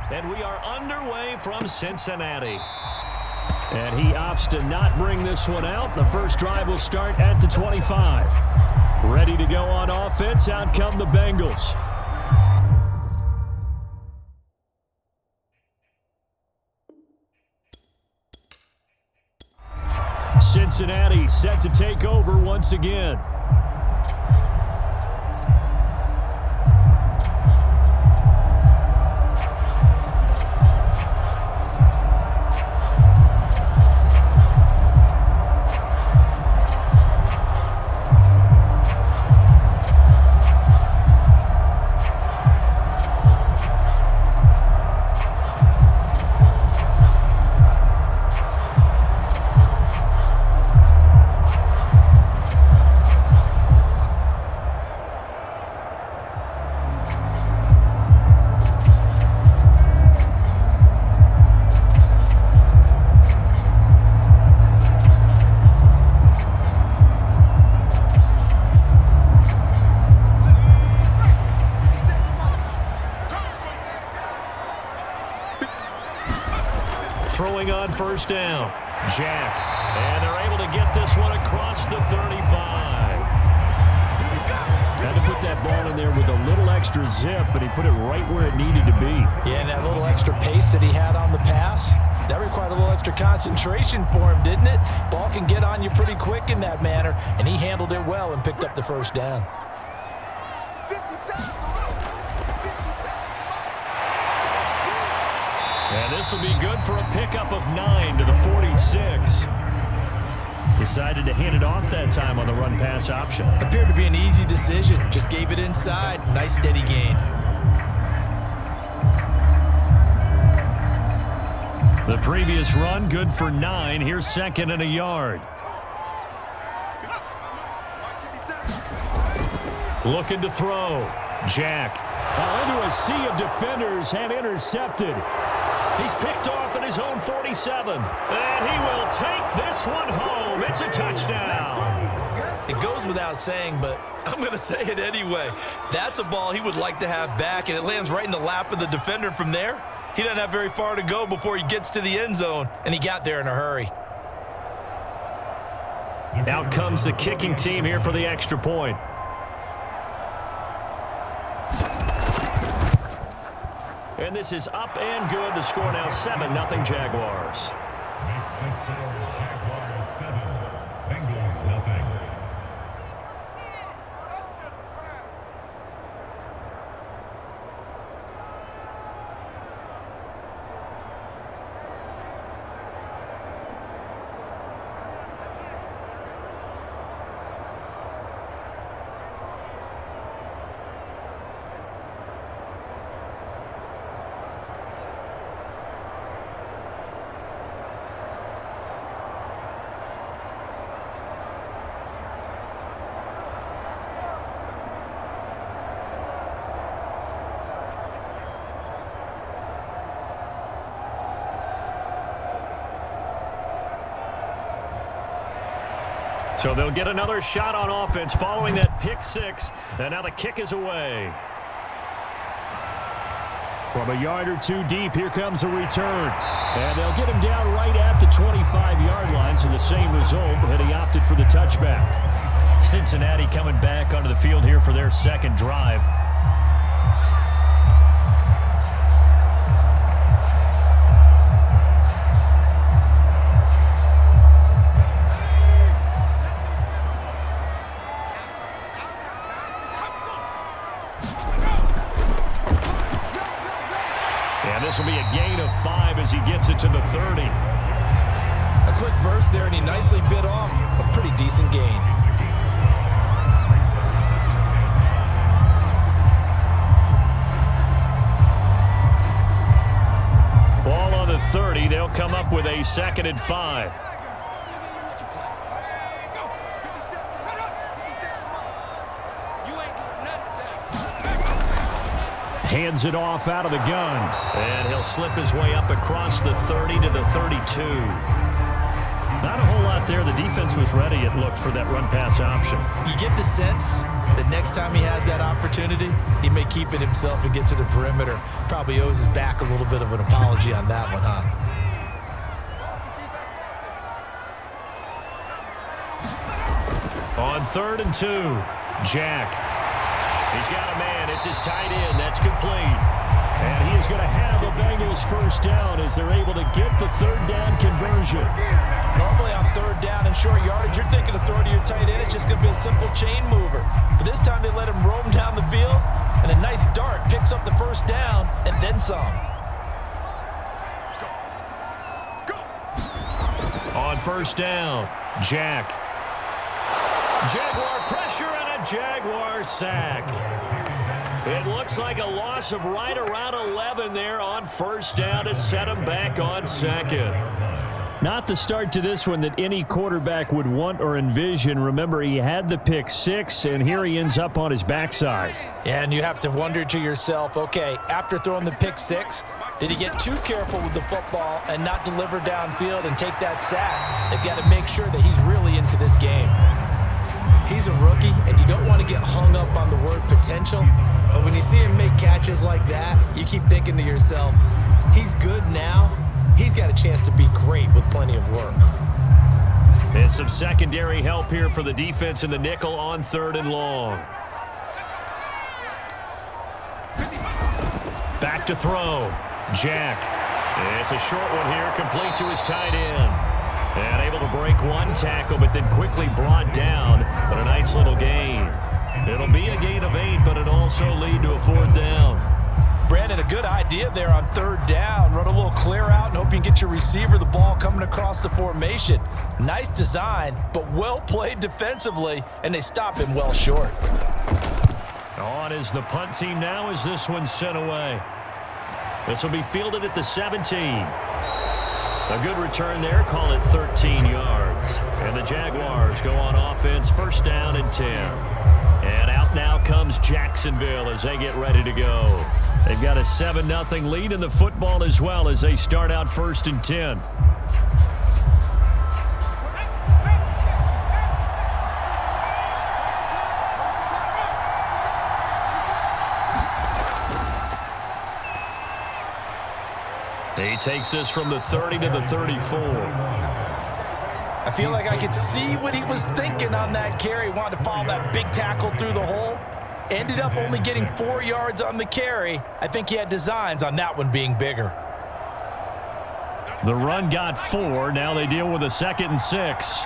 here. And we are underway from Cincinnati. And he opts to not bring this one out. The first drive will start at the 25. Ready to go on offense. Out come the Bengals. Cincinnati set to take over once again. Throwing on first down, Jack. And they're able to get this one across the 35. Had to put that ball in there with a little extra zip, but he put it right where it needed to be. Yeah, and that little extra pace that he had on the pass, that required a little extra concentration for him, didn't it? Ball can get on you pretty quick in that manner, and he handled it well and picked up the first down. And this will be good for a pickup of 9 to the 46. Decided to hand it off that time on the run-pass option. Appeared to be an easy decision. Just gave it inside. Nice steady gain. The previous run, good for 9. Here's second and a yard. Looking to throw. Jack. Into a sea of defenders and intercepted. He's picked off at his own 47. And he will take this one home. It's a touchdown. It goes without saying, but I'm going to say it anyway. That's a ball he would like to have back, and it lands right in the lap of the defender from there. He doesn't have very far to go before he gets to the end zone, and he got there in a hurry. Out comes the kicking team here for the extra point. And this is up and good. The score now 7-0 Jaguars. Jaguars 7, Bengals nothing. So they'll get another shot on offense following that pick six. And now the kick is away. From a yard or two deep, here comes a return. And they'll get him down right at the 25-yard line. So the same result, but he opted for the touchback. Cincinnati coming back onto the field here for their second drive. This will be a gain of 5 as he gets it to the 30. A quick burst there, and he nicely bit off a pretty decent gain. Ball on the 30. They'll come up with a 2nd and 5. Hands it off out of the gun. And he'll slip his way up across the 30 to the 32. Not a whole lot there. The defense was ready, it looked, for that run-pass option. You get the sense that next time he has that opportunity, he may keep it himself and get to the perimeter. Probably owes his back a little bit of an apology on that one, huh? On 3rd and 2, Jack. He's got a man. It's his tight end. That's complete. And he is going to have a Bengals first down as they're able to get the 3rd down conversion. Normally on 3rd down and short yardage, you're thinking of throwing to your tight end. It's just going to be a simple chain mover. But this time they let him roam down the field, and a nice dart picks up the first down and then some. On 1st down, Jack. Jaguar pressure and a Jaguar sack. It looks like a loss of right around 11 there on 1st down to set him back on 2nd. Not the start to this one that any quarterback would want or envision. Remember, he had the pick 6, and here he ends up on his backside. Yeah, and you have to wonder to yourself, okay, after throwing the pick 6, did he get too careful with the football and not deliver downfield and take that sack? They've got to make sure that he's really into this game. He's a rookie, and you don't want to get hung up on the word potential. But when you see him make catches like that, you keep thinking to yourself, he's good now. He's got a chance to be great with plenty of work. And some secondary help here for the defense in the nickel on 3rd and long. Back to throw. Jack. It's a short one here, complete to his tight end. And able to break one tackle, but then quickly brought down. But a nice little gain. It'll be a gain of 8, but it'll also lead to a 4th down. Brandon, a good idea there on 3rd down. Run a little clear out and hope you can get your receiver the ball coming across the formation. Nice design, but well played defensively, and they stop him well short. On is the punt team now as this one's sent away. This will be fielded at the 17. A good return there, call it 13 yards. And the Jaguars go on offense, 1st down and 10. And out now comes Jacksonville as they get ready to go. They've got a 7-0 lead in the football as well as they start out 1st and 10. He takes this from the 30 to the 34. I feel like I could see what he was thinking on that carry. Wanted to follow that big tackle through the hole. Ended up only getting 4 yards on the carry. I think he had designs on that one being bigger. The run got 4. Now they deal with a 2nd and 6.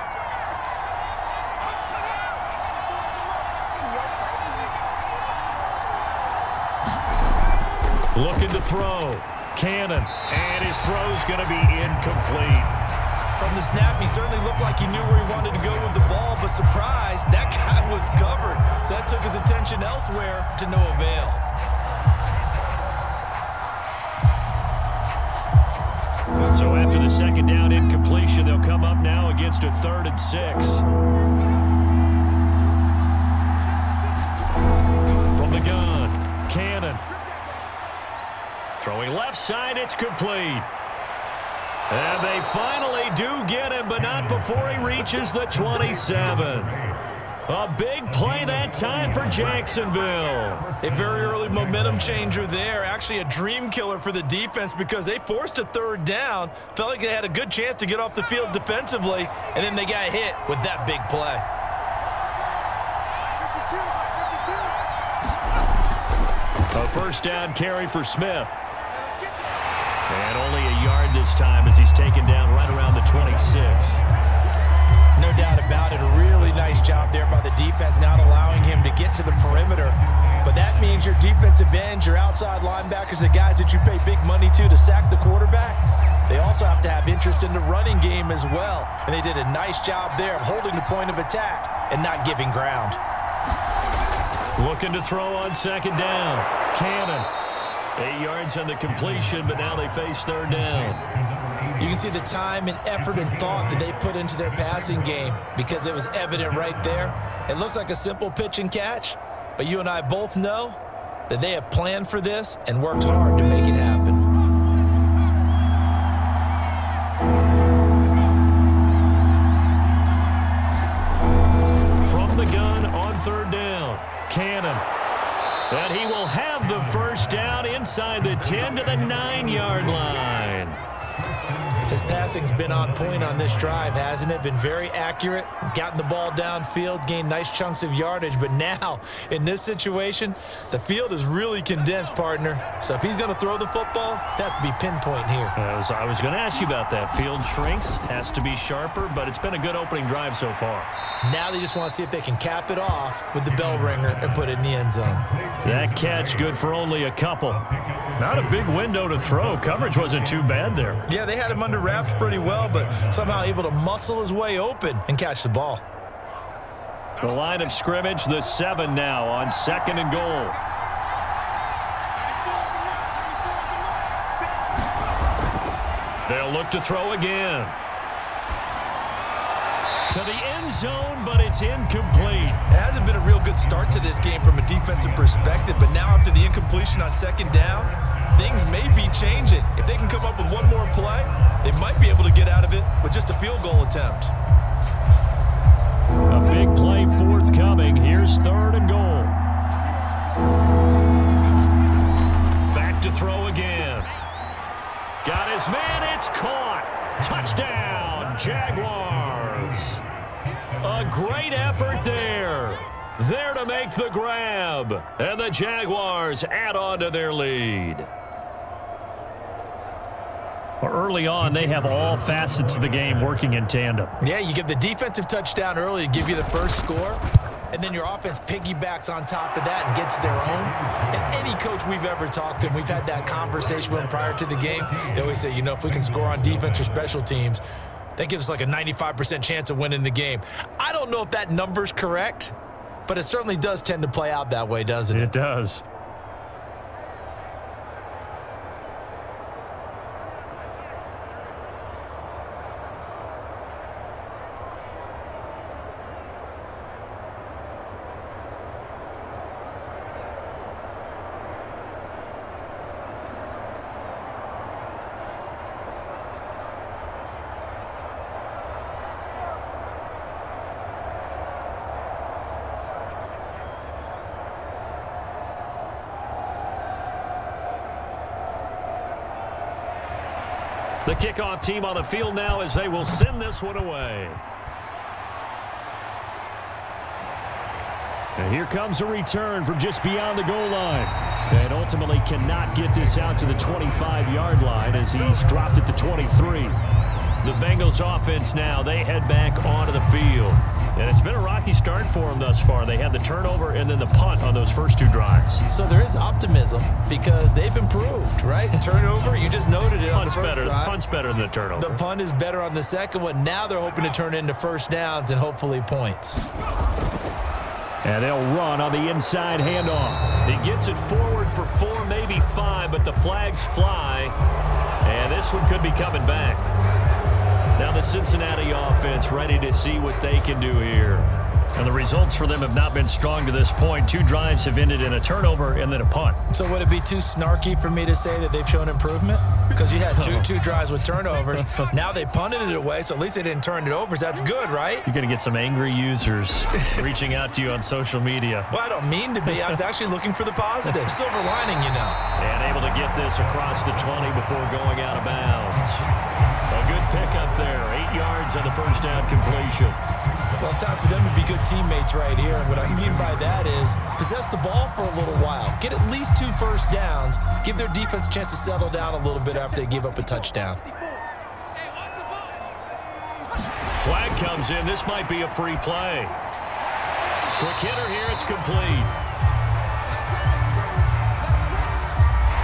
Looking to throw. Cannon. And his throw's going to be incomplete. From the snap, he certainly looked like he knew where he wanted to go with the ball, but surprise, that guy was covered. So that took his attention elsewhere to no avail. So after the 2nd down incompletion, they'll come up now against a 3rd and 6. From the gun, Cannon. Throwing left side, it's complete. And they finally do get him, but not before he reaches the 27. A big play that time for Jacksonville. A very early momentum changer there. Actually a dream killer for the defense because they forced a 3rd down. Felt like they had a good chance to get off the field defensively, and then they got hit with that big play. A 1st down carry for Smith. And only a yard this time as he's taken down right around the 26. No doubt about it. A really nice job there by the defense, not allowing him to get to the perimeter. But that means your defensive ends, your outside linebackers, the guys that you pay big money to sack the quarterback, they also have to have interest in the running game as well. And they did a nice job there of holding the point of attack and not giving ground. Looking to throw on 2nd down. Cannon. 8 yards on the completion, but now they face 3rd down. You can see the time and effort and thought that they put into their passing game because it was evident right there. It looks like a simple pitch and catch, but you and I both know that they have planned for this and worked hard to make it happen. run on third down. Cannon. And he will have the first down inside the 10 to the 9-yard line. His passing's been on point on this drive, hasn't it? Been very accurate, gotten the ball downfield, gained nice chunks of yardage. But now, in this situation, the field is really condensed, partner. So if he's going to throw the football, that to be pinpoint here. I was going to ask you about that. Field shrinks, has to be sharper, but it's been a good opening drive so far. Now they just want to see if they can cap it off with the bell ringer and put it in the end zone. That catch good for only a couple. Not a big window to throw. Coverage wasn't too bad there. Yeah, they had him under wraps pretty well, but somehow able to muscle his way open and catch the ball. The line of scrimmage, the 7 now on 2nd and goal. They'll look to throw again. To the end zone, but it's incomplete. It hasn't been a real good start to this game from a defensive perspective, but now after the incompletion on 2nd down, things may be changing. If they can come up with one more play, they might be able to get out of it with just a field goal attempt. A big play forthcoming. Here's 3rd and goal. Back to throw again. Got his man. It's caught. Touchdown, Jaguars. A great effort there. There to make the grab. And the Jaguars add on to their lead. Well, early on, they have all facets of the game working in tandem. Yeah, you give the defensive touchdown early to give you the first score, and then your offense piggybacks on top of that and gets their own. And any coach we've ever talked to, and we've had that conversation with them prior to the game, they always say, you know, if we can score on defense or special teams, that gives us like a 95% chance of winning the game. I don't know if that number's correct, but it certainly does tend to play out that way, doesn't it? It does. The kickoff team on the field now as they will send this one away. And here comes a return from just beyond the goal line. And ultimately cannot get this out to the 25-yard line as he's dropped at the 23. The Bengals offense now, they head back onto the field. And it's been a rocky start for them thus far. They had the turnover and then the punt on those first 2 drives. So there is optimism because they've improved, right? Turnover, you just noted it on the first drive. Punt's better than the turnover. The punt is better on the second one. Now they're hoping to turn into first downs and hopefully points. And they'll run on the inside handoff. He gets it forward for 4, maybe 5, but the flags fly. And this one could be coming back. Now the Cincinnati offense ready to see what they can do here. And the results for them have not been strong to this point. 2 drives have ended in a turnover and then a punt. So would it be too snarky for me to say that they've shown improvement? Because you had two drives with turnovers. Now they punted it away, so at least they didn't turn it over. So that's good, right? You're going to get some angry users reaching out to you on social media. Well, I don't mean to be. I was actually looking for the positive. Silver lining, you know. And able to get this across the 20 before going out of bounds. A good pickup there. 8 yards on the first down completion. Well, it's time for them to be good teammates right here. And what I mean by that is possess the ball for a little while. Get at least 2 first downs. Give their defense a chance to settle down a little bit after they give up a touchdown. Flag comes in. This might be a free play. Quick hitter here. It's complete.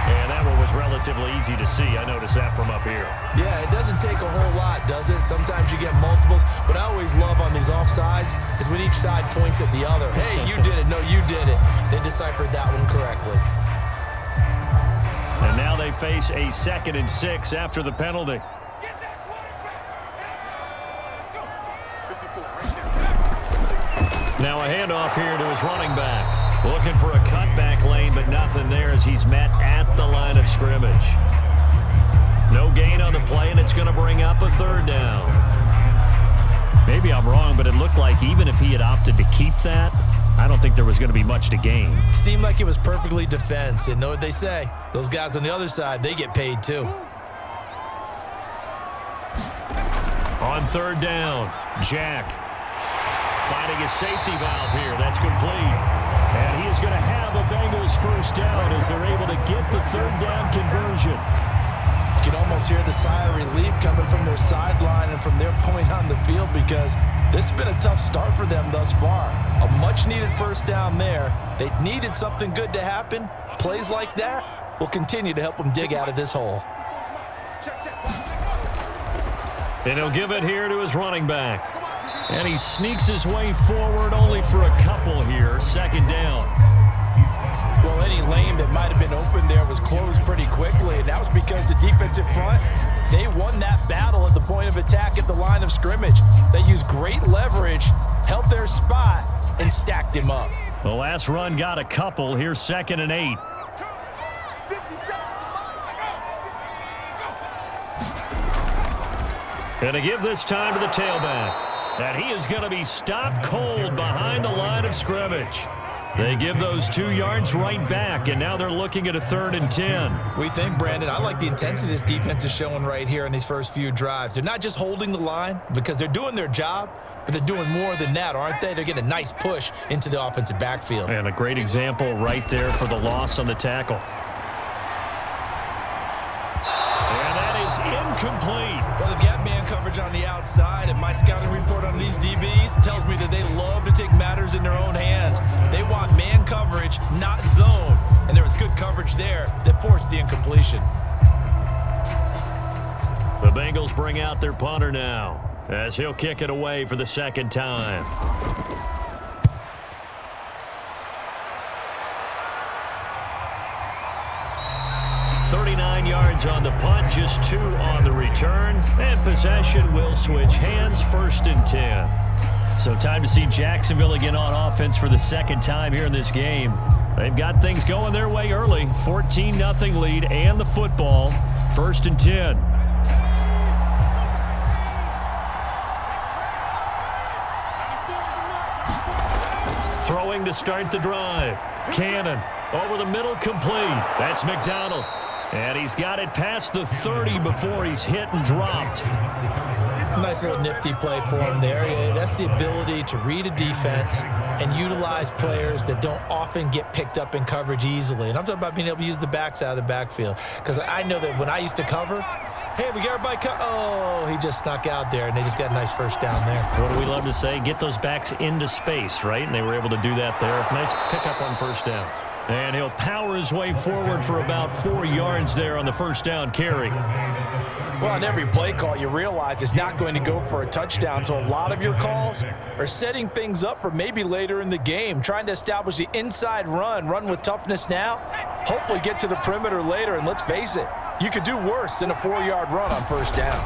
And that one was relatively easy to see. I noticed that from up here. Yeah, it doesn't take a whole lot, does it? Sometimes you get multiples. What I always love on these offsides is when each side points at the other. Hey, you did it. No, you did it. They deciphered that one correctly. And now they face a 2nd and 6 after the penalty. Now a handoff here to his running back. Looking for a cutback lane, but nothing there as he's met at the line of scrimmage. No gain on the play, and it's going to bring up a 3rd down. Maybe I'm wrong, but it looked like even if he had opted to keep that, I don't think there was going to be much to gain. Seemed like it was perfectly defense. And know what they say? Those guys on the other side, they get paid too. On third down, Jack finding a safety valve here. That's complete. And he is going to have a Bengals first down as they're able to get the third down conversion. You can almost hear the sigh of relief coming from their sideline and from their point on the field, because this has been a tough start for them thus far. A much-needed first down there. They needed something good to happen. Plays like that will continue to help them dig out of this hole. And he'll give it here to his running back. And he sneaks his way forward only for a couple here. Second down. Well, any lane that might have been open there was closed pretty quickly, and that was because the defensive front, they won that battle at the point of attack at the line of scrimmage. They used great leverage, held their spot, and stacked him up. The last run got a couple. Here's 2nd and 8. And to give this time to the tailback. And he is going to be stopped cold behind the line of scrimmage. They give those 2 yards right back, and now they're looking at a 3rd and 10. We think, Brandon, I like the intensity this defense is showing right here in these first few drives. They're not just holding the line because they're doing their job, but they're doing more than that, aren't they? They're getting a nice push into the offensive backfield. And a great example right there for the loss on the tackle. And that is incomplete. Well, they've got man coverage on the outside, and my scouting report on these DBs tells me that they love to take matters in their own hands. They want man coverage, not zone. And there was good coverage there that forced the incompletion. The Bengals bring out their punter now as he'll kick it away for the second time. Yards on the punt, just 2 on the return, and possession will switch hands. 1st and 10. So time to see Jacksonville again on offense for the second time here in this game. They've got things going their way early. 14-0 lead and the football. 1st and 10. Throwing to start the drive. Cannon over the middle, complete. That's McDonald. And he's got it past the 30 before he's hit and dropped. Nice little nifty play for him there. Yeah, that's the ability to read a defense and utilize players that don't often get picked up in coverage easily. And I'm talking about being able to use the backs out of the backfield. Because I know that when I used to cover, hey, we got everybody oh, he just snuck out there, and they just got a nice first down there. What do we love to say? Get those backs into space, right? And they were able to do that there. Nice pickup on first down. And he'll power his way forward for about 4 yards there on the first down carry. Well, on every play call, you realize it's not going to go for a touchdown, so a lot of your calls are setting things up for maybe later in the game, trying to establish the inside run with toughness now, hopefully get to the perimeter later, and let's face it, you could do worse than a 4-yard run on first down.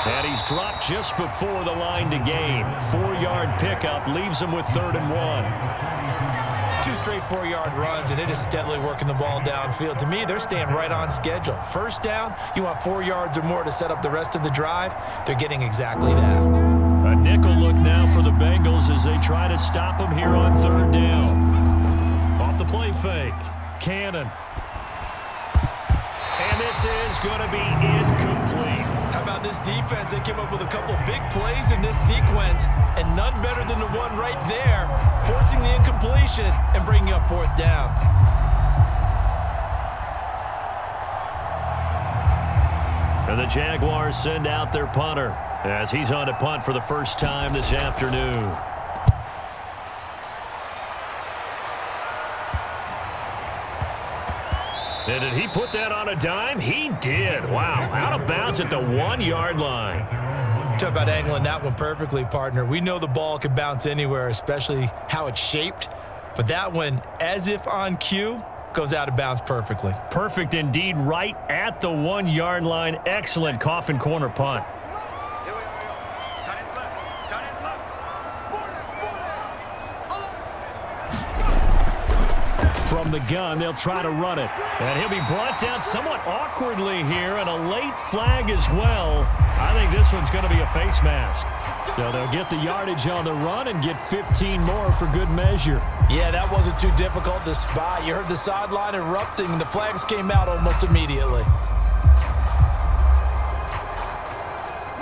And he's dropped just before the line to gain. 4-yard pickup leaves him with 3rd and 1. 2 straight 4-yard runs, and it is steadily working the ball downfield. To me, they're staying right on schedule. First down, you want 4 yards or more to set up the rest of the drive. They're getting exactly that. A nickel look now for the Bengals as they try to stop him here on 3rd down. Off the play fake. Cannon. And this is going to be incomplete. How about this defense? They came up with a couple big plays in this sequence, and none better than the one right there, forcing the incompletion and bringing up 4th down. And the Jaguars send out their punter as he's on to punt for the first time this afternoon. And did he put that on a dime? He did. Wow, out of bounds at the 1-yard line. Talk about angling that one perfectly, partner. We know the ball can bounce anywhere, especially how it's shaped. But that one, as if on cue, goes out of bounds perfectly. Perfect indeed, right at the 1-yard line. Excellent coffin corner punt. from the gun. They'll try to run it. And he'll be brought down somewhat awkwardly here, and a late flag as well. I think this one's going to be a face mask. So they'll get the yardage on the run and get 15 more for good measure. Yeah, that wasn't too difficult to spot. You heard the sideline erupting, and the flags came out almost immediately.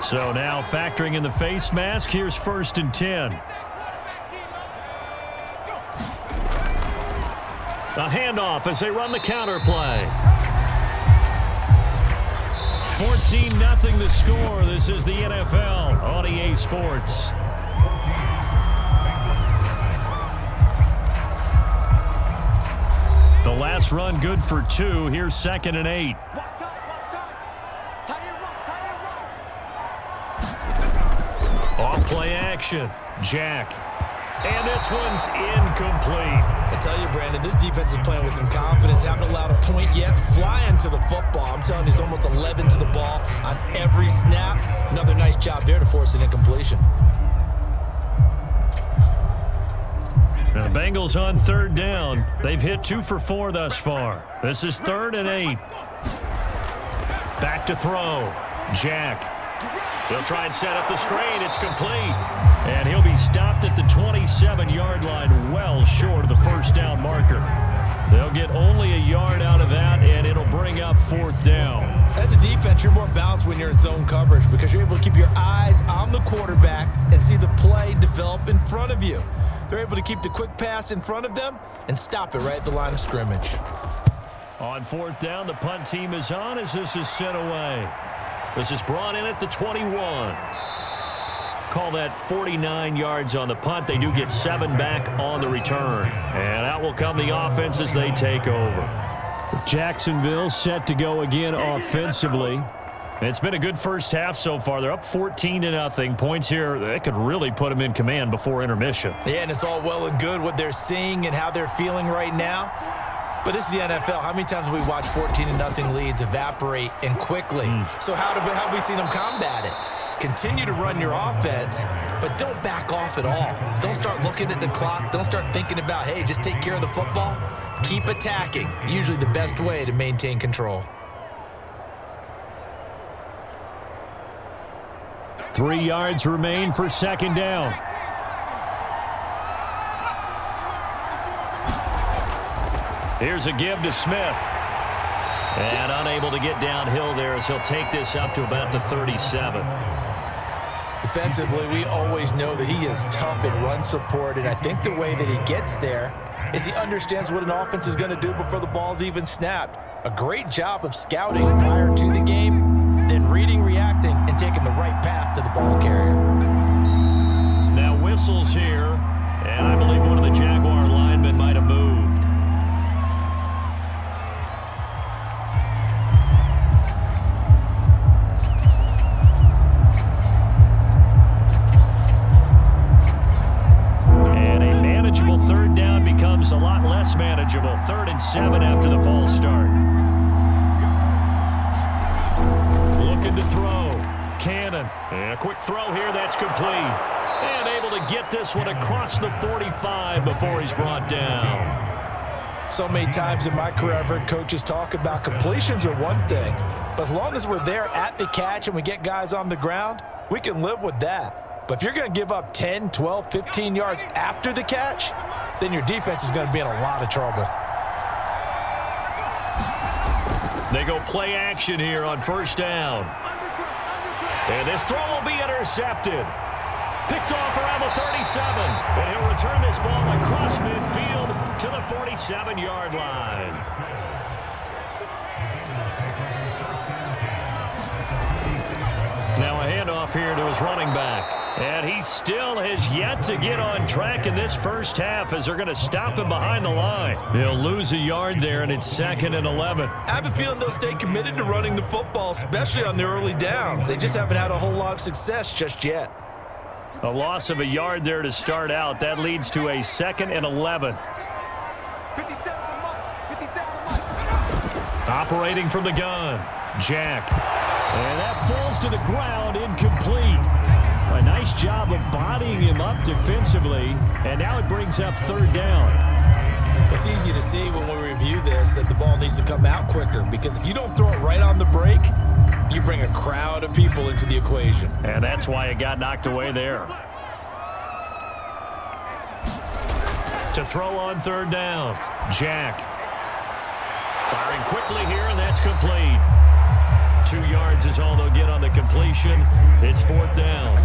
So now factoring in the face mask, here's 1st and 10. A handoff as they run the counter play. 14-0 the score. This is the NFL on EA Sports. The last run good for 2. Here's 2nd and 8. Off play action. Jack. And this one's incomplete. I tell you, Brandon, this defense is playing with some confidence. Haven't allowed a point yet. Flying to the football. I'm telling you, it's almost 11 to the ball on every snap. Another nice job there to force an incompletion. Now the Bengals on 3rd down. They've hit 2 for 4 thus far. This is 3rd and 8. Back to throw. Jack. He'll try and set up the screen. It's complete. And he'll be stopped at the 27-yard line, well short of the 1st down marker. They'll get only a yard out of that, and it'll bring up 4th down. As a defense, you're more balanced when you're in zone coverage because you're able to keep your eyes on the quarterback and see the play develop in front of you. They're able to keep the quick pass in front of them and stop it right at the line of scrimmage. On 4th down, the punt team is on as this is sent away. This is brought in at the 21. Call that 49 yards on the punt. They do get 7 back on the return. And out will come the offense as they take over. Jacksonville set to go again offensively. It's been a good first half so far. They're up 14-0. Points here, they could really put them in command before intermission. Yeah, and it's all well and good what they're seeing and how they're feeling right now. But this is the NFL. How many times have we watched 14-0 leads evaporate and quickly? So how have we seen them combat it? Continue to run your offense, but don't back off at all. Don't start looking at the clock. Don't start thinking about, hey, just take care of the football. Keep attacking. Usually the best way to maintain control. 3 yards remain for 2nd down. Here's a give to Smith. And unable to get downhill there as he'll take this up to about the 37. Defensively, we always know that he is tough in run support, and I think the way that he gets there is he understands what an offense is going to do before the ball's even snapped. A great job of scouting prior to the game, then reading, reacting, and taking the right path to the ball carrier. Now whistles here, and I believe one of the Jaguar linemen might have moved. A lot less manageable. 3rd and 7 after the false start. Looking to throw. Cannon. And a quick throw here that's complete. And able to get this one across the 45 before he's brought down. So many times in my career, I've heard coaches talk about completions are one thing, but as long as we're there at the catch and we get guys on the ground, we can live with that. But if you're going to give up 10, 12, 15 yards after the catch, then your defense is going to be in a lot of trouble. They go play action here on 1st down. And this throw will be intercepted. Picked off around the 37. And he'll return this ball across midfield to the 47-yard line. Now a handoff here to his running back. And he still has yet to get on track in this first half as they're going to stop him behind the line. They'll lose a yard there, and it's 2nd and 11. I have a feeling they'll stay committed to running the football, especially on the early downs. They just haven't had a whole lot of success just yet. A loss of a yard there to start out. That leads to a 2nd and 11. Operating from the gun, Jack. And that falls to the ground, incomplete. A nice job of bodying him up defensively, and now it brings up 3rd down. It's easy to see when we review this that the ball needs to come out quicker, because if you don't throw it right on the break, you bring a crowd of people into the equation. And that's why it got knocked away there. To throw on third down, Jack. Firing quickly here, and that's complete. 2 yards is all they'll get on the completion. It's fourth down.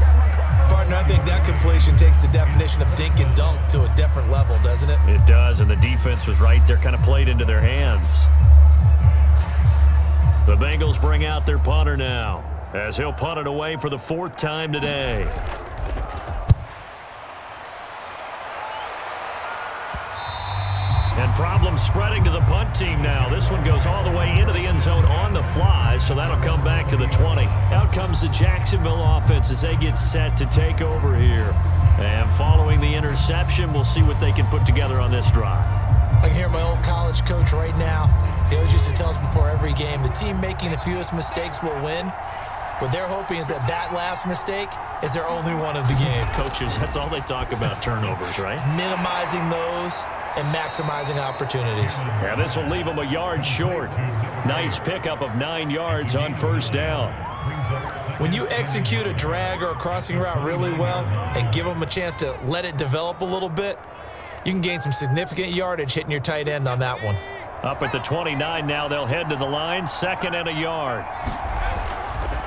Partner, I think that completion takes the definition of dink and dunk to a different level, doesn't it? It does, and the defense was right there, kind of played into their hands. The Bengals bring out their punter now, as he'll punt it away for the 4th time today. And problems spreading to the punt team now. This one goes all the way into the end zone on the fly, so that'll come back to the 20. Out comes the Jacksonville offense as they get set to take over here. And following the interception, we'll see what they can put together on this drive. I can hear my old college coach right now. He always used to tell us before every game, the team making the fewest mistakes will win. What they're hoping is that last mistake is their only one of the game. Coaches, that's all they talk about, turnovers, right? Minimizing those and maximizing opportunities. Yeah, this will leave them a yard short. Nice pickup of 9 yards on first down. When you execute a drag or a crossing route really well and give them a chance to let it develop a little bit, you can gain some significant yardage hitting your tight end on that one. Up at the 29 now, they'll head to the line, 2nd and a yard.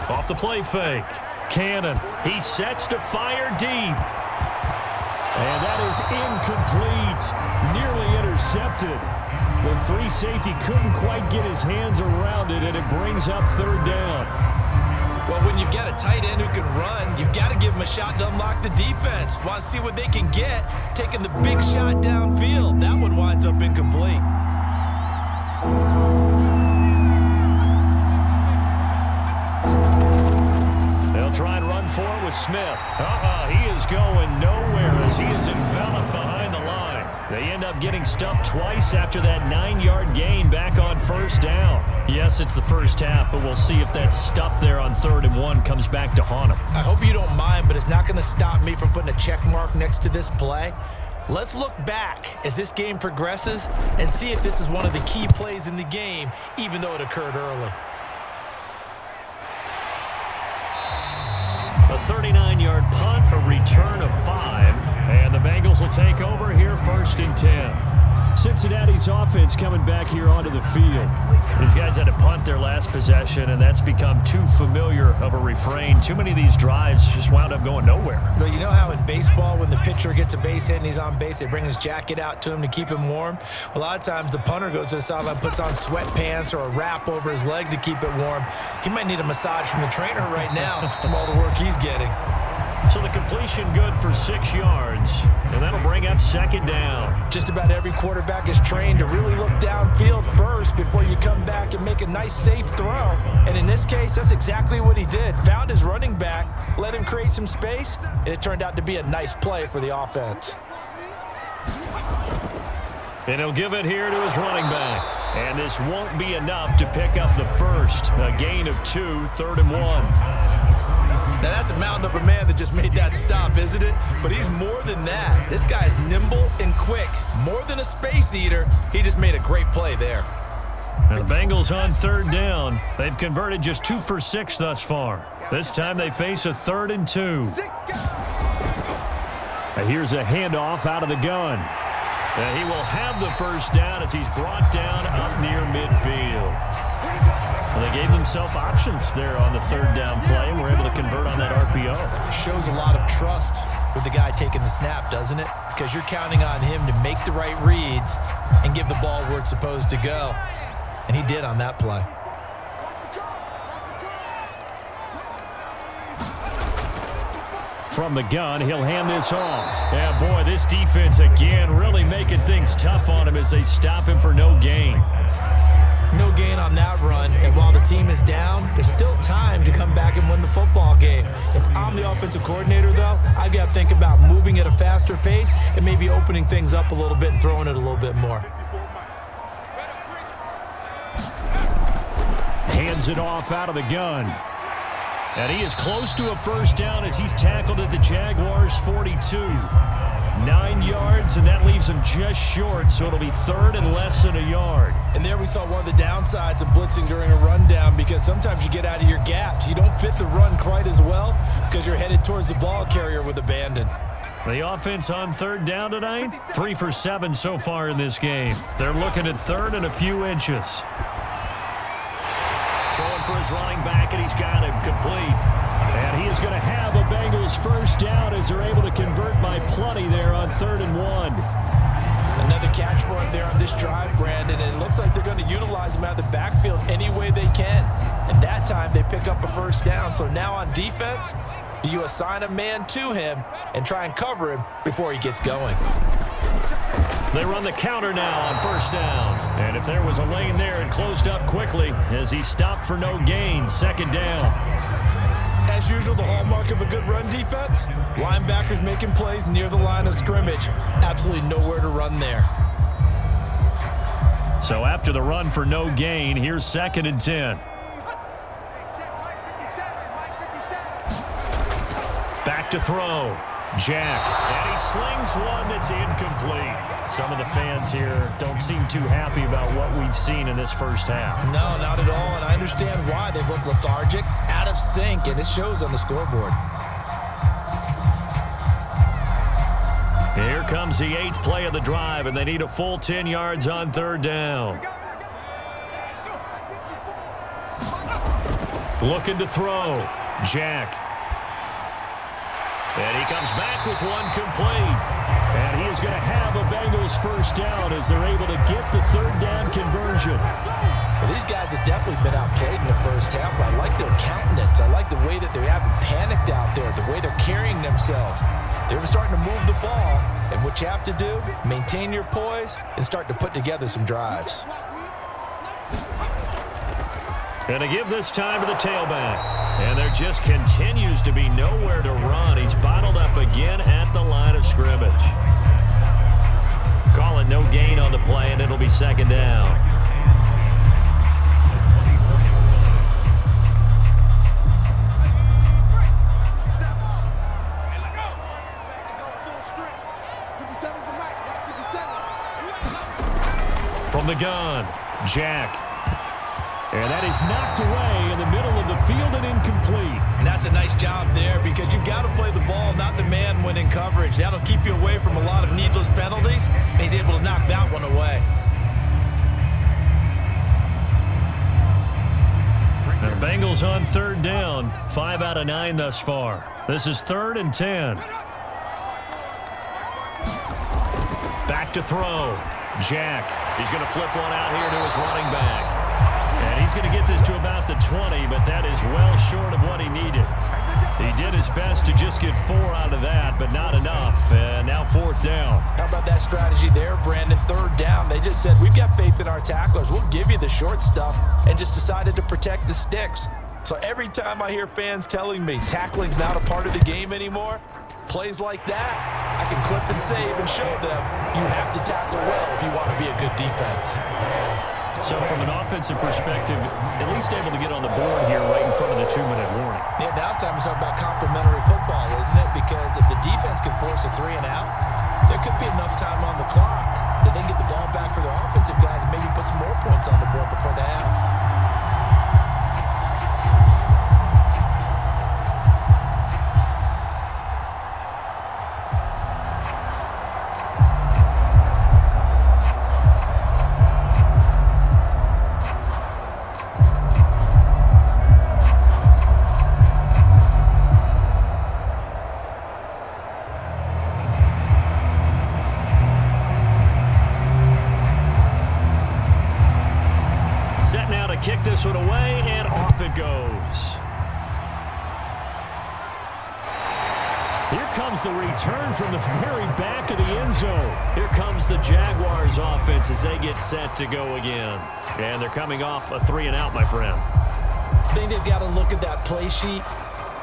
Off the play fake. Cannon. He sets to fire deep. And that is incomplete. Nearly intercepted. The free safety couldn't quite get his hands around it, and it brings up 3rd down. Well, when you've got a tight end who can run, you've got to give him a shot to unlock the defense. Want to see what they can get, taking the big shot downfield. That one winds up incomplete. They'll try and run for it with Smith. He is going nowhere as he is enveloped behind the line. They end up getting stuffed twice after that 9-yard gain back on first down. Yes, it's the first half, but we'll see if that stuff there on 3rd and 1 comes back to haunt him. I hope you don't mind, but it's not going to stop me from putting a check mark next to this play. Let's look back as this game progresses and see if this is one of the key plays in the game, even though it occurred early. A 39-yard punt, a return of 5, and the Bengals will take over here 1st and 10. Cincinnati's offense coming back here onto the field. These guys had to punt their last possession, and that's become too familiar of a refrain. Too many of these drives just wound up going nowhere. Well, you know how in baseball, when the pitcher gets a base hit and he's on base, they bring his jacket out to him to keep him warm? A lot of times the punter goes to the sideline, puts on sweatpants or a wrap over his leg to keep it warm. He might need a massage from the trainer right now from all the work he's getting. So the completion good for 6 yards, and that'll bring up 2nd down. Just about every quarterback is trained to really look downfield first before you come back and make a nice, safe throw. And in this case, that's exactly what he did. Found his running back, let him create some space, and it turned out to be a nice play for the offense. And he'll give it here to his running back. And this won't be enough to pick up the first. A gain of 2, 3rd and 1. Now, that's a mountain of a man that just made that stop, isn't it? But he's more than that. This guy is nimble and quick. More than a space eater, he just made a great play there. And the Bengals on 3rd down. They've converted just 2 for 6 thus far. This time they face a 3rd and 2. And here's a handoff out of the gun. And he will have the first down as he's brought down up near midfield. Well, they gave themselves options there on the 3rd down play and were able to convert on that RPO. Shows a lot of trust with the guy taking the snap, doesn't it? Because you're counting on him to make the right reads and give the ball where it's supposed to go. And he did on that play. From the gun, he'll hand this off. Yeah, boy, this defense again really making things tough on him as they stop him for no gain. No gain on that run, and while the team is down, there's still time to come back and win the football game. If I'm the offensive coordinator, though, I've got to think about moving at a faster pace and maybe opening things up a little bit and throwing it a little bit more. Hands it off out of the gun. And he is close to a first down as he's tackled at the Jaguars' 42. 9 yards yards, and that leaves him just short, so it'll be third and less than a yard. And there we saw one of the downsides of blitzing during a rundown, because sometimes you get out of your gaps. You don't fit the run quite as well because you're headed towards the ball carrier with abandon. The offense on third down tonight, 3 for 7 so far in this game. They're looking at third and a few inches. Throwing for his running back, and he's got him complete. And he is going to have a Bengals first down as they're able to convert by plenty there on 3rd and 1. Another catch for him there on this drive, Brandon, and it looks like they're going to utilize him out of the backfield any way they can. And that time they pick up a first down. So now on defense, do you assign a man to him and try and cover him before he gets going? They run the counter now on first down. And if there was a lane there, it closed up quickly as he stopped for no gain. 2nd down. As usual, the hallmark of a good run defense, linebackers making plays near the line of scrimmage. Absolutely nowhere to run there. So after the run for no gain, here's 2nd and 10. Back to throw. Jack. And he slings one that's incomplete. Some of the fans here don't seem too happy about what we've seen in this first half. No, not at all, and I understand why. They look lethargic, out of sync, and it shows on the scoreboard. Here comes the 8th play of the drive, and they need a full 10 yards on 3rd down. Looking to throw. Jack. And he comes back with one complete. And he is going to have a Bengals first down as they're able to get the 3rd down conversion. Well, these guys have definitely been outplayed in the first half, but I like their countenance. I like the way that they haven't panicked out there, the way they're carrying themselves. They're starting to move the ball, and what you have to do, maintain your poise and start to put together some drives. And to give this time to the tailback. And there just continues to be nowhere to run. He's bottled up again at the line of scrimmage. Call it no gain on the play, and it'll be 2nd down. From the gun, Jack. And that is knocked away in the middle of the field and incomplete. And that's a nice job there, because you've got to play the ball, not the man when in coverage. That'll keep you away from a lot of needless penalties, and he's able to knock that one away. And the Bengals on 3rd down, 5 out of 9 thus far. This is 3rd and 10. Back to throw. Jack. He's going to flip one out here to his running back. And he's going to get this to about the 20, but that is well short of what he needed. He did his best to just get 4 out of that, but not enough. And now 4th down. How about that strategy there, Brandon? 3rd down. They just said, we've got faith in our tacklers. We'll give you the short stuff, and just decided to protect the sticks. So every time I hear fans telling me tackling's not a part of the game anymore, plays like that, I can clip and save and show them you have to tackle well if you want to be a good defense. So from an offensive perspective, at least able to get on the board here right in front of the 2-minute warning. Yeah, now it's time to talk about complimentary football, isn't it? Because if the defense can force a 3 and out, there could be enough time on the clock that they can get the ball back for their offensive guys and maybe put some more points on the board before the half. Kick this one away, and off it goes. Here comes the return from the very back of the end zone. Here comes the Jaguars offense as they get set to go again. And they're coming off a 3 and out, my friend. I think they've got to look at that play sheet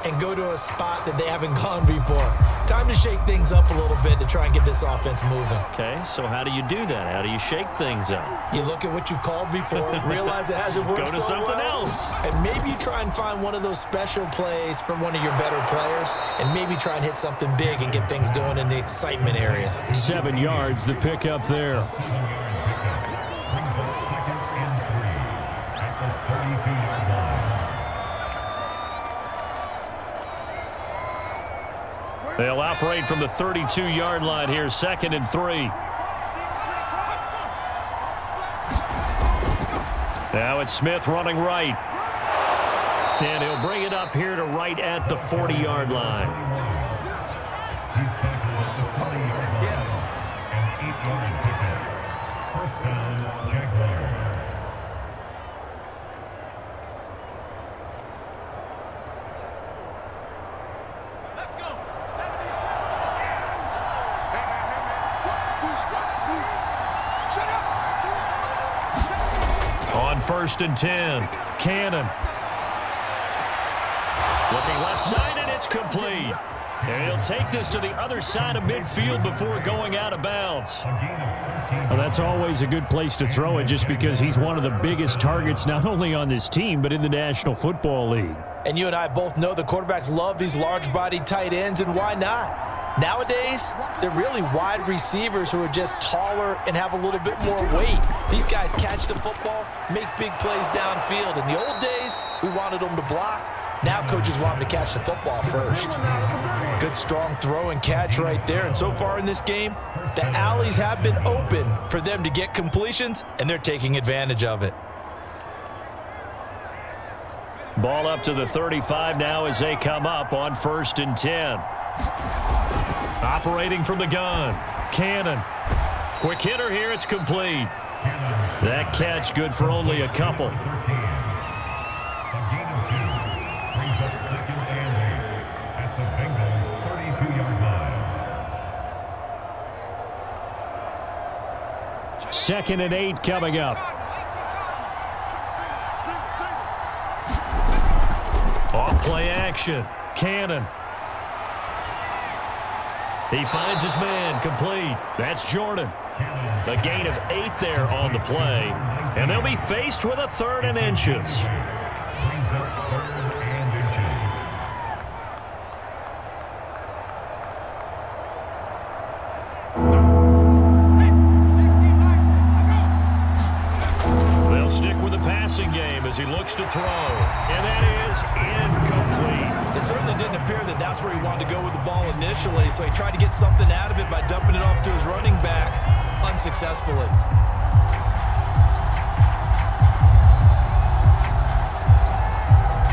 and go to a spot that they haven't gone before. Time to shake things up a little bit to try and get this offense moving. Okay, so how do you do that? How do you shake things up? You look at what you've called before, realize it hasn't worked Go to so something well, else. and maybe you try and find one of those special plays from one of your better players, and maybe try and hit something big and get things going in the excitement area. 7 yards, the pickup there. They'll operate from the 32-yard line here, 2nd and 3. Now it's Smith running right. And he'll bring it up here to right at the 40-yard line. First down, Jaguars. On 1st and 10, Cannon. Looking left side, and it's complete. And he'll take this to the other side of midfield before going out of bounds. Well, that's always a good place to throw it just because he's one of the biggest targets not only on this team but in the National Football League. And you and I both know the quarterbacks love these large-bodied tight ends, and why not? Nowadays, they're really wide receivers who are just taller and have a little bit more weight. These guys catch the football, make big plays downfield. In the old days, we wanted them to block. Now coaches want them to catch the football first. Good strong throw and catch right there. And so far in this game, the alleys have been open for them to get completions, and they're taking advantage of it. Ball up to the 35 now as they come up on 1st and 10. Operating from the gun, Cannon. Quick hitter here, it's complete. That catch good for only a couple. At the Bengals 32-yard line. 2nd and 8 coming up. Off play action, Cannon. He finds his man, complete. That's Jordan. A gain of 8 there on the play, and they'll be faced with a 3rd and inches. Brings up 3rd and inches. They'll stick with the passing game as he looks to throw, and that is incomplete. It certainly didn't appear that that's where he wanted to go with the ball initially, so he tried to get something out of it by dumping it off to his running back unsuccessfully.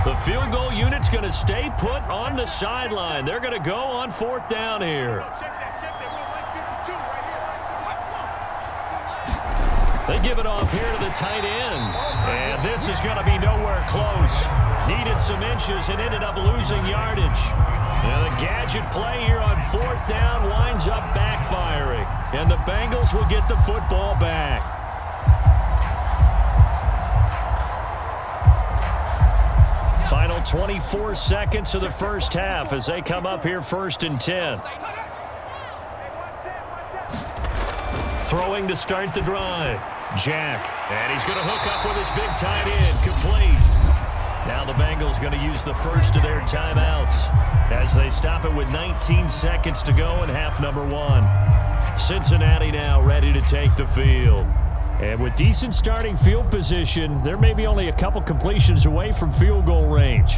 The field goal unit's going to stay put on the sideline. They're going to go on 4th down here. They give it off here to the tight end. And this is going to be nowhere close. Needed some inches and ended up losing yardage. And the gadget play here on 4th down winds up backfiring. And the Bengals will get the football back. Final 24 seconds of the first half as they come up here 1st and 10. Throwing to start the drive. Jack. And he's going to hook up with his big tight end. Complete. Now the Bengals going to use the first of their timeouts as they stop it with 19 seconds to go in half number 1. Cincinnati now ready to take the field. And with decent starting field position, they're maybe only a couple completions away from field goal range.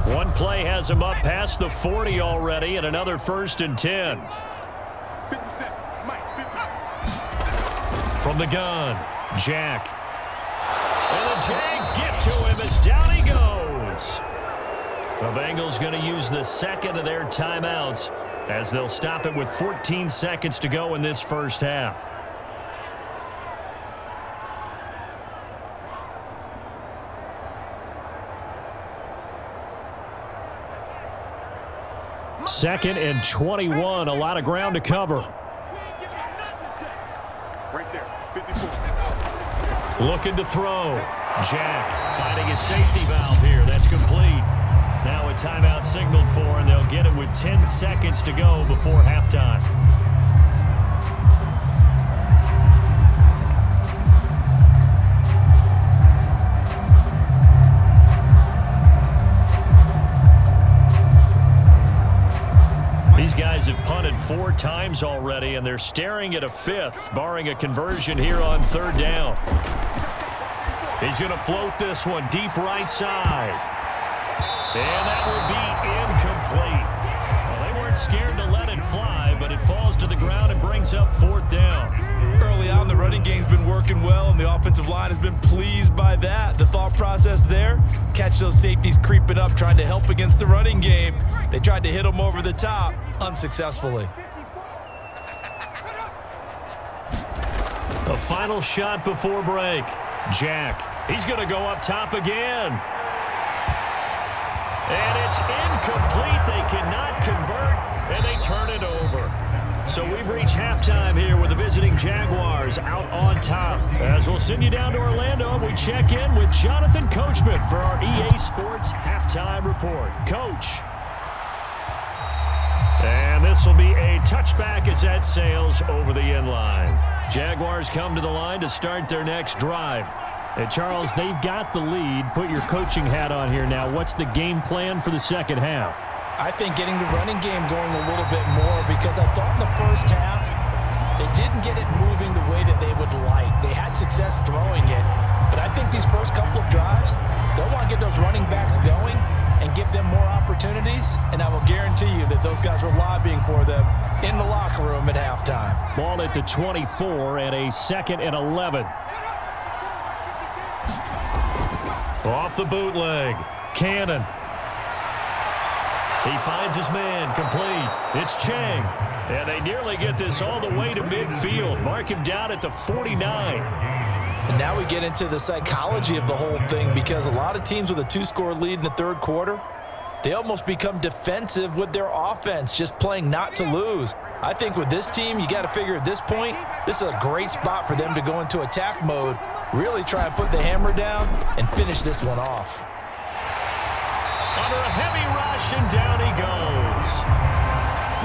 One play has him up past the 40 already, and another 1st and 10. From the gun, Jack. And the Jags get to him as down he goes. The Bengals going to use the second of their timeouts as they'll stop it with 14 seconds to go in this first half. Second and 21, a lot of ground to cover. Right there, 54. Looking to throw. Jack finding his safety valve here. That's incomplete. Now a timeout signaled for, and they'll get it with 10 seconds to go before halftime. These guys have punted 4 times already, and they're staring at a 5th, barring a conversion here on 3rd down. He's going to float this one deep right side. And that will be incomplete. Well, they weren't scared to let it fly, but it falls to the ground and brings up 4th down. Early on, the running game's been working well, and the offensive line has been pleased by that. The thought process there, catch those safeties creeping up, trying to help against the running game. They tried to hit them over the top, unsuccessfully. The final shot before break. Jack, he's going to go up top again. And it's incomplete. They cannot convert, and they turn it over. So we've reached halftime here with the visiting Jaguars out on top. As we'll send you down to Orlando, we check in with Jonathan Coachman for our EA Sports Halftime Report. Coach. And this will be a touchback as that sails over the end line. Jaguars come to the line to start their next drive. And Charles, they've got the lead. Put your coaching hat on here now. What's the game plan for the second half? I think getting the running game going a little bit more, because I thought in the first half they didn't get it moving the way that they would like. They had success throwing it, but I think these first couple of drives, they'll want to get those running backs going and give them more opportunities, and I will guarantee you that those guys were lobbying for them in the locker room at halftime. Ball at the 24 and a 2nd and 11. Off the bootleg. Cannon. He finds his man, complete. It's Chang. And they nearly get this all the way to midfield. Mark him down at the 49. And now we get into the psychology of the whole thing, because a lot of teams with a 2-score lead in the 3rd quarter, they almost become defensive with their offense, just playing not to lose. I think with this team, you got to figure at this point, this is a great spot for them to go into attack mode, really try and put the hammer down and finish this one off. Under a heavy rush, and down he goes.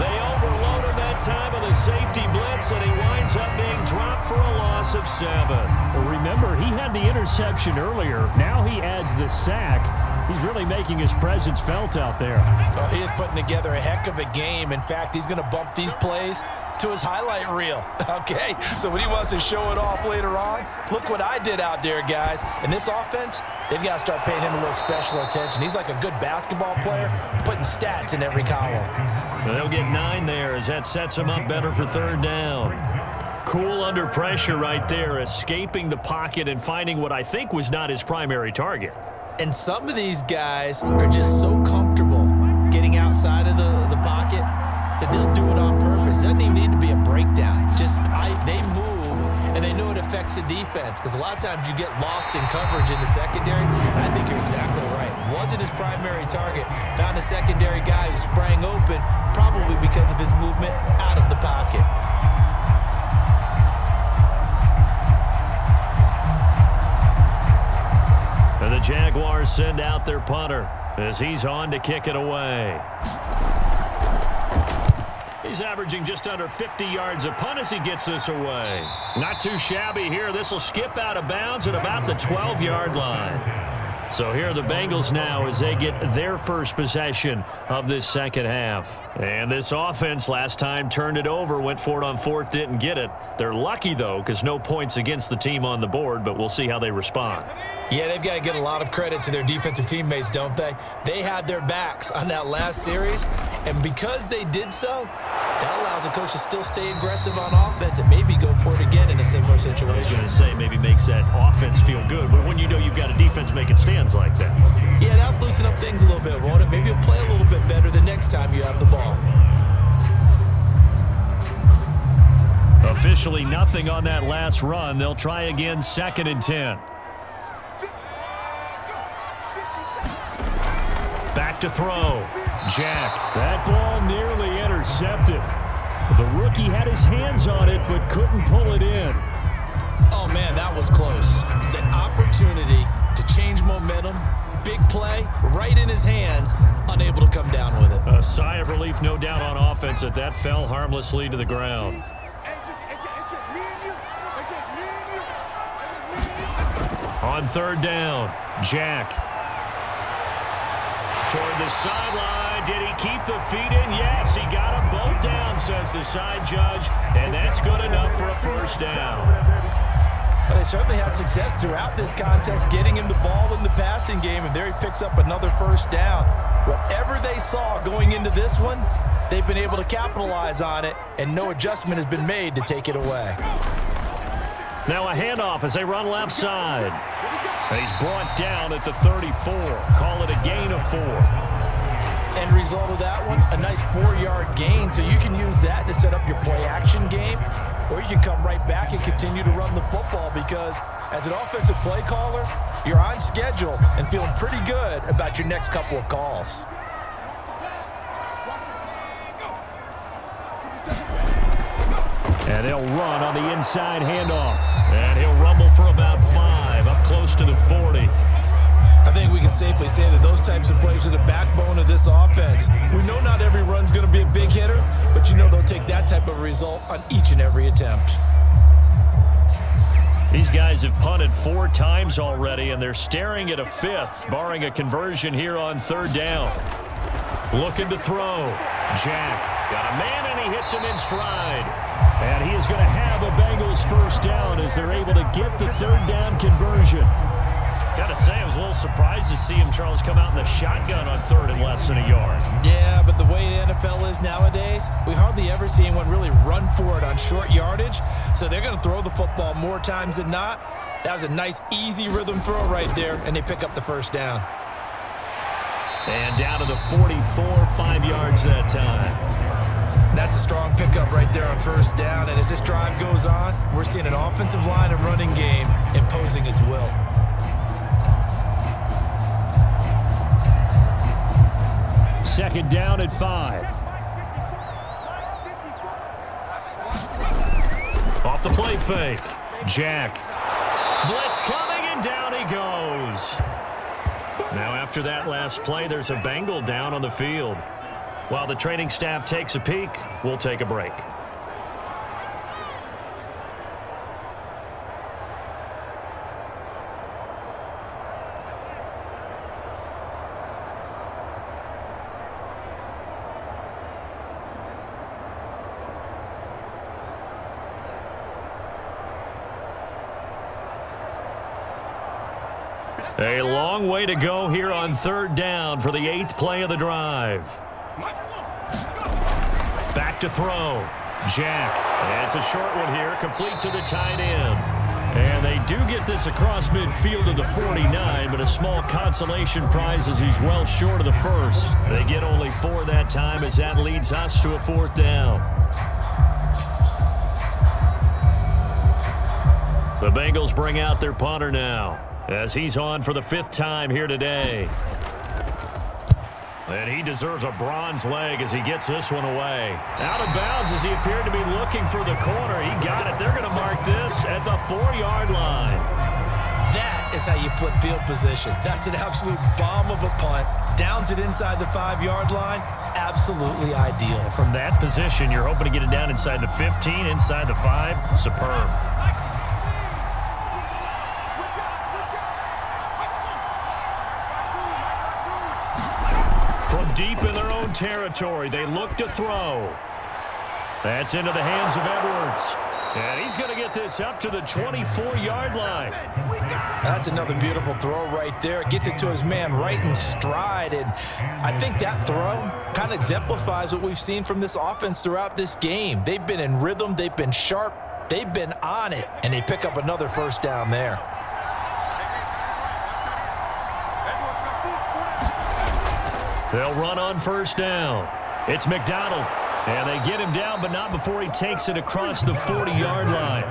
They overload him that time with a safety blitz, and he winds up being dropped for a loss of 7. Well, remember, he had the interception earlier. Now he adds the sack. He's really making his presence felt out there. Well, he is putting together a heck of a game. In fact, he's going to bump these plays to his highlight reel, okay? So when he wants to show it off later on, look what I did out there, guys. In this offense, they've got to start paying him a little special attention. He's like a good basketball player, putting stats in every column. They'll get 9 there as that sets him up better for 3rd down. Cool under pressure right there, escaping the pocket and finding what I think was not his primary target. And some of these guys are just so comfortable getting outside of the pocket that they'll do it on purpose. It doesn't even need to be a breakdown. They move, and they know it affects the defense, because a lot of times you get lost in coverage in the secondary, and I think you're exactly right. Wasn't his primary target. Found a secondary guy who sprang open, probably because of his movement out of the pocket. And the Jaguars send out their punter as he's on to kick it away. He's averaging just under 50 yards a punt as he gets this away. Not too shabby here. This will skip out of bounds at about the 12-yard line. So here are the Bengals now as they get their first possession of this second half. And this offense last time turned it over, went for it on 4th, didn't get it. They're lucky, though, because no points against the team on the board, but we'll see how they respond. Yeah, they've got to get a lot of credit to their defensive teammates, don't they? They had their backs on that last series, and because they did so, that allows a coach to still stay aggressive on offense and maybe go for it again in a similar situation. I was going to say maybe makes that offense feel good, but when you know you've got a defense making stands like that. Yeah, that'll loosen up things a little bit, won't it? Maybe you'll play a little bit better the next time you have the ball. Officially nothing on that last run. They'll try again, 2nd and 10. Back to throw. Jack. That ball nearly intercepted. The rookie had his hands on it but couldn't pull it in. Oh, man, that was close. The opportunity to change momentum, big play right in his hands, unable to come down with it. A sigh of relief, no doubt, on offense that fell harmlessly to the ground. On third down, Jack. Toward the sideline. Did he keep the feet in? Yes, he got them both down, says the side judge. And that's good enough for a first down. Well, they certainly had success throughout this contest, getting him the ball in the passing game, and there he picks up another first down. Whatever they saw going into this one, they've been able to capitalize on it, and no adjustment has been made to take it away. Now a handoff as they run left side. And he's brought down at the 34. Call it a gain of 4. End result of that one, a nice 4-yard gain, so you can use that to set up your play-action game, or you can come right back and continue to run the football because as an offensive play caller, you're on schedule and feeling pretty good about your next couple of calls. And he'll run on the inside handoff. And he'll rumble for about 5, up close to the 40. I think we can safely say that those types of plays are the backbone of this offense. We know not every run's going to be a big hitter, but you know they'll take that type of result on each and every attempt. These guys have punted 4 times already, and they're staring at a 5th, barring a conversion here on third down. Looking to throw. Jack got a man, and he hits him in stride. And he is going to have a Bengals first down as they're able to get the third down conversion. Got to say, I was a little surprised to see him, Charles, come out in the shotgun on third and less than a yard. Yeah, but the way the NFL is nowadays, we hardly ever see anyone really run for it on short yardage. So they're going to throw the football more times than not. That was a nice, easy rhythm throw right there, and they pick up the first down. And down to the 44, 5 yards that time. That's a strong pickup right there on first down. And as this drive goes on, we're seeing an offensive line and running game imposing its will. Second down at 5. Off the play fake. Jack. Blitz coming, and down he goes. Now after that last play, there's a Bengal down on the field. While the training staff takes a peek, we'll take a break. A long way to go here on third down for the 8th play of the drive. Back to throw. Jack. And it's a short one here, complete to the tight end. And they do get this across midfield to the 49, but a small consolation prize as he's well short of the first. They get only 4 that time as that leads us to a 4th down. The Bengals bring out their punter now as he's on for the 5th time here today. And he deserves a bronze leg as he gets this one away. Out of bounds as he appeared to be looking for the corner. He got it. They're going to mark this at the 4-yard line. That is how you flip field position. That's an absolute bomb of a punt. Downs it inside the 5-yard line. Absolutely ideal. From that position, you're hoping to get it down inside the 15, inside the 5. Superb. Deep in their own territory, they look to throw. That's into the hands of Edwards. And he's going to get this up to the 24-yard line. That's another beautiful throw right there. Gets it to his man right in stride. And I think that throw kind of exemplifies what we've seen from this offense throughout this game. They've been in rhythm. They've been sharp. They've been on it. And they pick up another first down there. They'll run on first down. It's McDonald. And they get him down, but not before he takes it across the 40-yard line.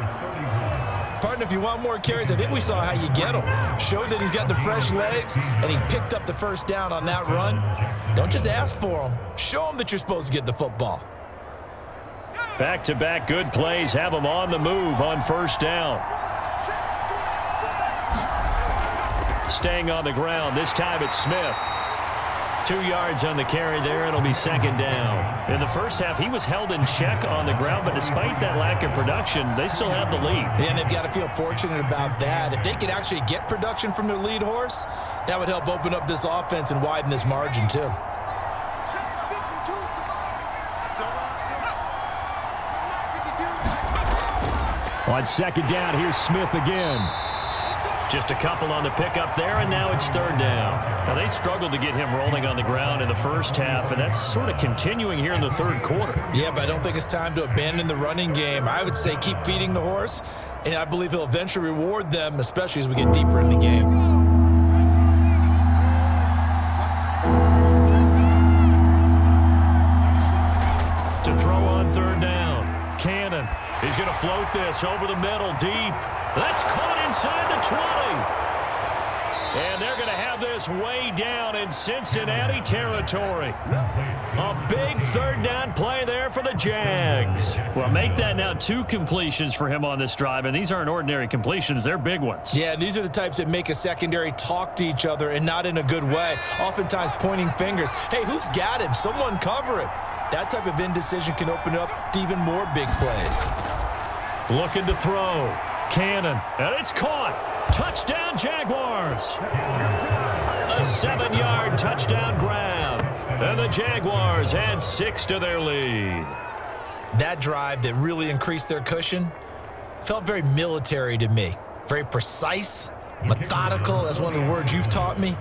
Partner, if you want more carries, I think we saw how you get him. Showed that he's got the fresh legs, and he picked up the first down on that run. Don't just ask for him. Show him that you're supposed to get the football. Back-to-back good plays have him on the move on first down. Staying on the ground. This time it's Smith. 2 yards on the carry there. It'll be second down. In the first half, he was held in check on the ground, but despite that lack of production, they still have the lead. Yeah, and they've got to feel fortunate about that. If they could actually get production from their lead horse, that would help open up this offense and widen this margin too. On second down, here's Smith again. Just a couple on the pickup there, and now it's third down. Now, they struggled to get him rolling on the ground in the first half, and that's sort of continuing here in the third quarter. Yeah, but I don't think it's time to abandon the running game. I would say keep feeding the horse, and I believe he'll eventually reward them, especially as we get deeper in the game. To throw on third down, Cannon. He's going to float this over the middle, deep. That's caught inside the 20. And they're going to have this way down in Cincinnati territory. A big third down play there for the Jags. Well, make that now 2 completions for him on this drive, and these aren't ordinary completions. They're big ones. Yeah, these are the types that make a secondary talk to each other and not in a good way, oftentimes pointing fingers. Hey, who's got him? Someone cover him. That type of indecision can open up to even more big plays. Looking to throw. Cannon, and it's caught. Touchdown, Jaguars. A 7-yard touchdown grab. And the Jaguars add 6 to their lead. That drive that really increased their cushion felt very military to me. Very precise, methodical. That's one of the words you've taught me.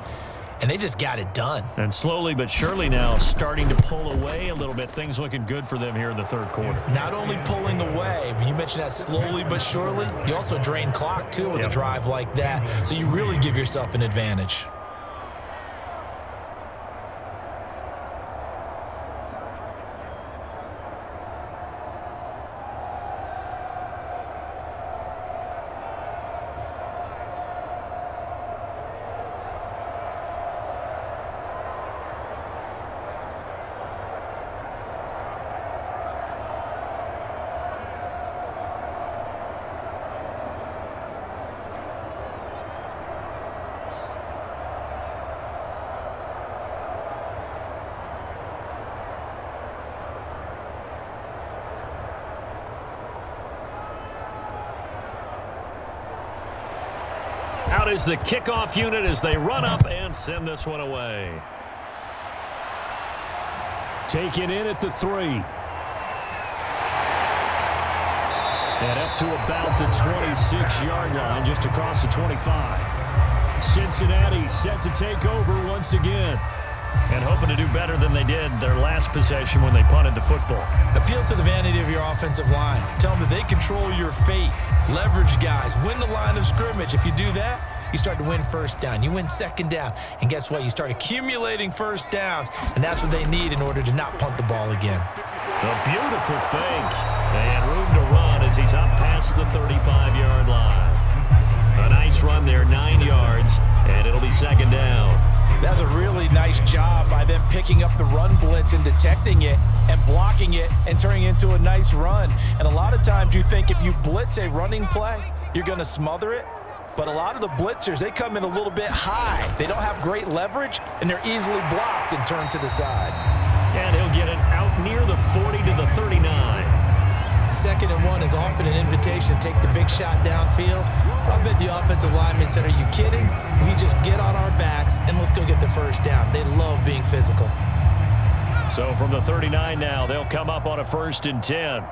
And they just got it done. And slowly but surely now starting to pull away a little bit. Things looking good for them here in the third quarter. Not only pulling away, but you mentioned that slowly but surely. You also drain clock, too, with a drive like that. So you really give yourself an advantage. Out is the kickoff unit as they run up and send this one away. Taken in at the 3. And up to about the 26-yard line, just across the 25. Cincinnati set to take over once again. And hoping to do better than they did their last possession when they punted the football. Appeal to the vanity of your offensive line. Tell them that they control your fate. Leverage guys. Win the line of scrimmage. If you do that, you start to win first down. You win second down. And guess what? You start accumulating first downs. And that's what they need in order to not punt the ball again. A beautiful fake. And room to run as he's up past the 35-yard line. A nice run there, 9 yards. And it'll be second down. That's a really nice job by them picking up the run blitz and detecting it and blocking it and turning it into a nice run. And a lot of times you think if you blitz a running play, you're going to smother it. But a lot of the blitzers, they come in a little bit high. They don't have great leverage, and they're easily blocked and turned to the side. And he'll get it out near the 40 to the 39. 2nd and 1 is often an invitation to take the big shot downfield. I bet the offensive lineman said, are you kidding? We just get on our backs and let's go get the first down. They love being physical. So from the 39 now, they'll come up on a 1st and 10.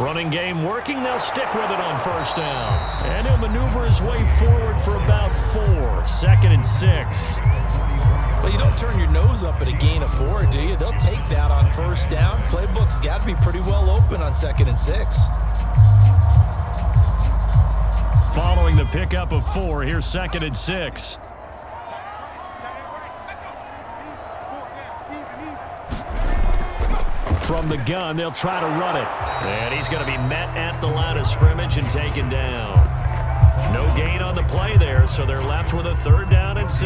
Running game working. They'll stick with it on 1st down. And he'll maneuver his way forward for about 4. 2nd and 6. Well, you don't turn your nose up at a gain of 4, do you? They'll take that on 1st down. Playbook's got to be pretty well open on 2nd and 6. Following the pickup of 4, here's 2nd and 6. From the gun, they'll try to run it. And he's going to be met at the line of scrimmage and taken down. No gain on the play there, so they're left with a 3rd down and 6.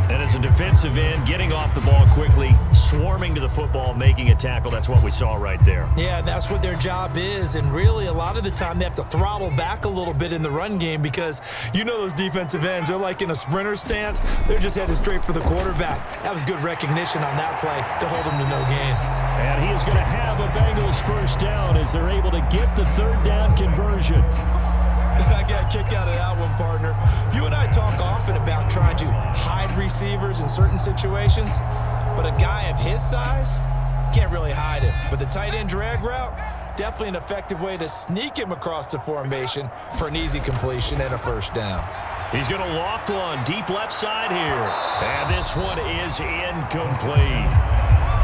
And as a defensive end, getting off the ball quickly, swarming to the football, making a tackle, that's what we saw right there. Yeah, that's what their job is. And really, a lot of the time, they have to throttle back a little bit in the run game because you know those defensive ends, they're like in a sprinter stance. They're just headed straight for the quarterback. That was good recognition on that play to hold them to no gain. And he is going to have a Bengals first down as they're able to get the third down conversion. I got a kick out of that one, partner. You and I talk often about trying to hide receivers in certain situations, but a guy of his size can't really hide him. But the tight end drag route, definitely an effective way to sneak him across the formation for an easy completion and a first down. He's going to loft one deep left side here. And this one is incomplete.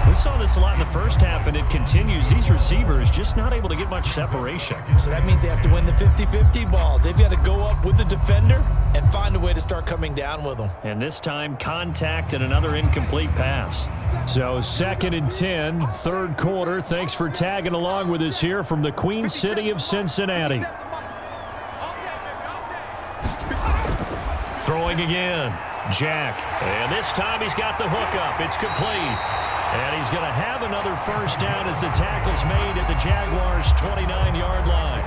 We saw this a lot in the first half, and it continues. These receivers just not able to get much separation. So that means they have to win the 50-50 balls. They've got to go up with the defender and find a way to start coming down with them. And this time, contact and another incomplete pass. So 2nd and 10, third quarter. Thanks for tagging along with us here from the Queen City of Cincinnati. Throwing again. Jack. And this time he's got the hook up. It's complete. And he's going to have another first down as the tackle's made at the Jaguars' 29-yard line.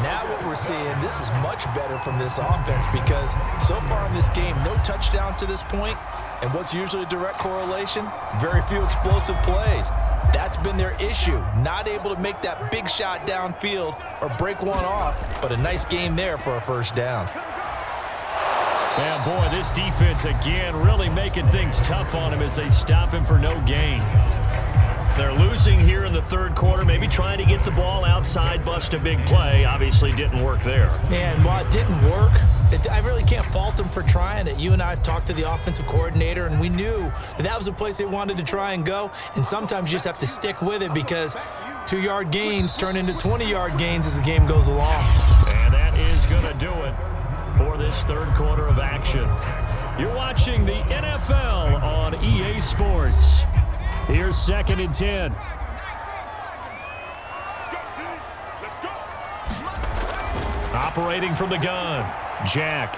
Now what we're seeing, this is much better from this offense because so far in this game, no touchdown to this point. And what's usually a direct correlation? Very few explosive plays. That's been their issue. Not able to make that big shot downfield or break one off, but a nice game there for a first down. And boy, this defense again really making things tough on him as they stop him for no gain. They're losing here in the third quarter, maybe trying to get the ball outside, bust a big play. Obviously didn't work there. And while it didn't work, I really can't fault them for trying it. You and I have talked to the offensive coordinator, and we knew that was a place they wanted to try and go. And sometimes you just have to stick with it because 2-yard gains turn into 20-yard gains as the game goes along. And that is going to do it for this third quarter of action. You're watching the NFL on EA Sports. Here's 2nd and 10. Operating from the gun, Jack.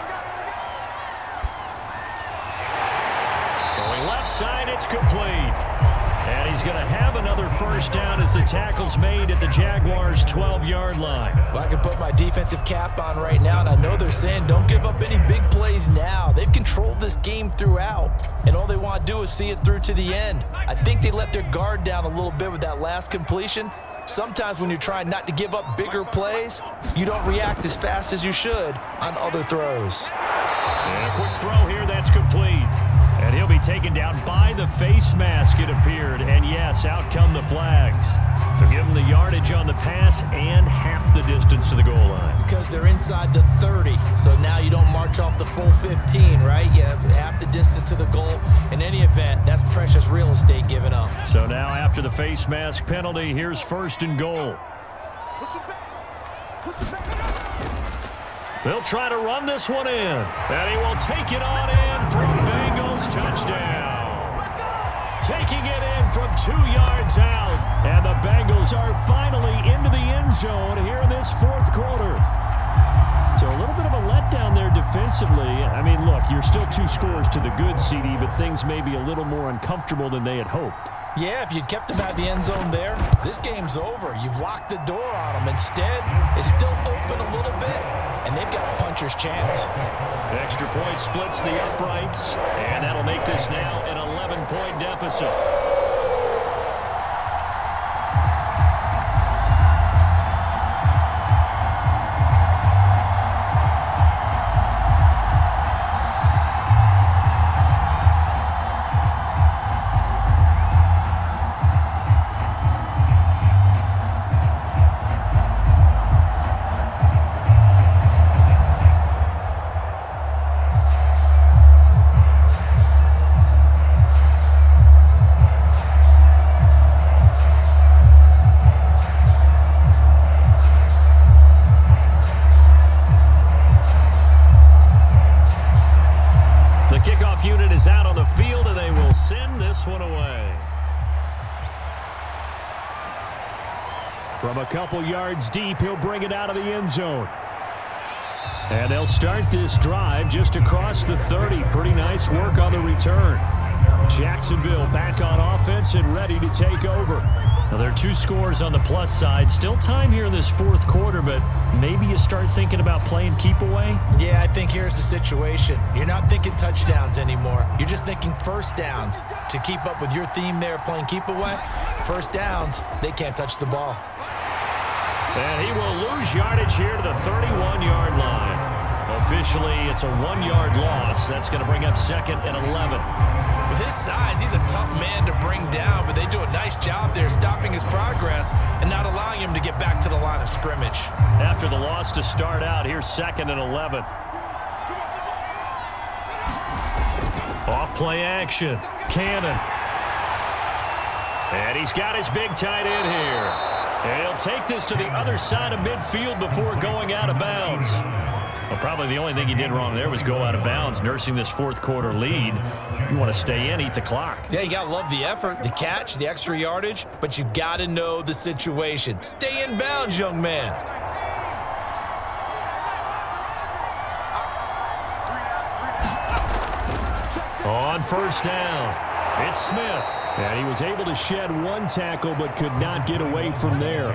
Throwing left side, it's complete. And he's going to have another first down as the tackle's made at the Jaguars' 12-yard line. Well, I can put my defensive cap on right now, and I know they're saying don't give up any big plays now. They've controlled this game throughout, and all they want to do is see it through to the end. I think they let their guard down a little bit with that last completion. Sometimes when you're trying not to give up bigger plays, you don't react as fast as you should on other throws. And a quick throw here, that's complete. And he'll be taken down by the face mask, it appeared. And yes, out come the flags. So give him the yardage on the pass and half the distance to the goal line. Because they're inside the 30, so now you don't march off the full 15, right? You have half the distance to the goal. In any event, that's precious real estate given up. So now after the face mask penalty, here's 1st and goal. They'll try to run this one in. And he will take it on in for a Bengals touchdown. Taking it in from 2 yards out. And the Bengals are finally into the end zone here in this fourth quarter. So a little bit of a letdown there defensively. I mean, look, you're still 2 scores to the good, CD, but things may be a little more uncomfortable than they had hoped. Yeah, if you'd kept them out of the end zone there, this game's over. You've locked the door on them. Instead, it's still open a little bit, and they've got a puncher's chance. The extra point splits the uprights, and that'll make this now an 11-point deficit. From a couple yards deep, he'll bring it out of the end zone. And they'll start this drive just across the 30. Pretty nice work on the return. Jacksonville back on offense and ready to take over. Now, there are 2 scores on the plus side. Still time here in this fourth quarter, but maybe you start thinking about playing keep away? Yeah, I think here's the situation. You're not thinking touchdowns anymore. You're just thinking first downs. To keep up with your theme there, playing keep away, first downs, they can't touch the ball. And he will lose yardage here to the 31-yard line. Officially, it's a 1-yard loss. That's going to bring up 2nd and 11. With his size, he's a tough man to bring down, but they do a nice job there stopping his progress and not allowing him to get back to the line of scrimmage. After the loss to start out, here's 2nd and 11. Off play action. Cannon. And he's got his big tight end here. And he'll take this to the other side of midfield before going out of bounds. Well, probably the only thing he did wrong there was go out of bounds, nursing this fourth quarter lead. You want to stay in, eat the clock. Yeah, you got to love the effort, the catch, the extra yardage, but you got to know the situation. Stay in bounds, young man. On first down, it's Smith. And he was able to shed 1 tackle but could not get away from there.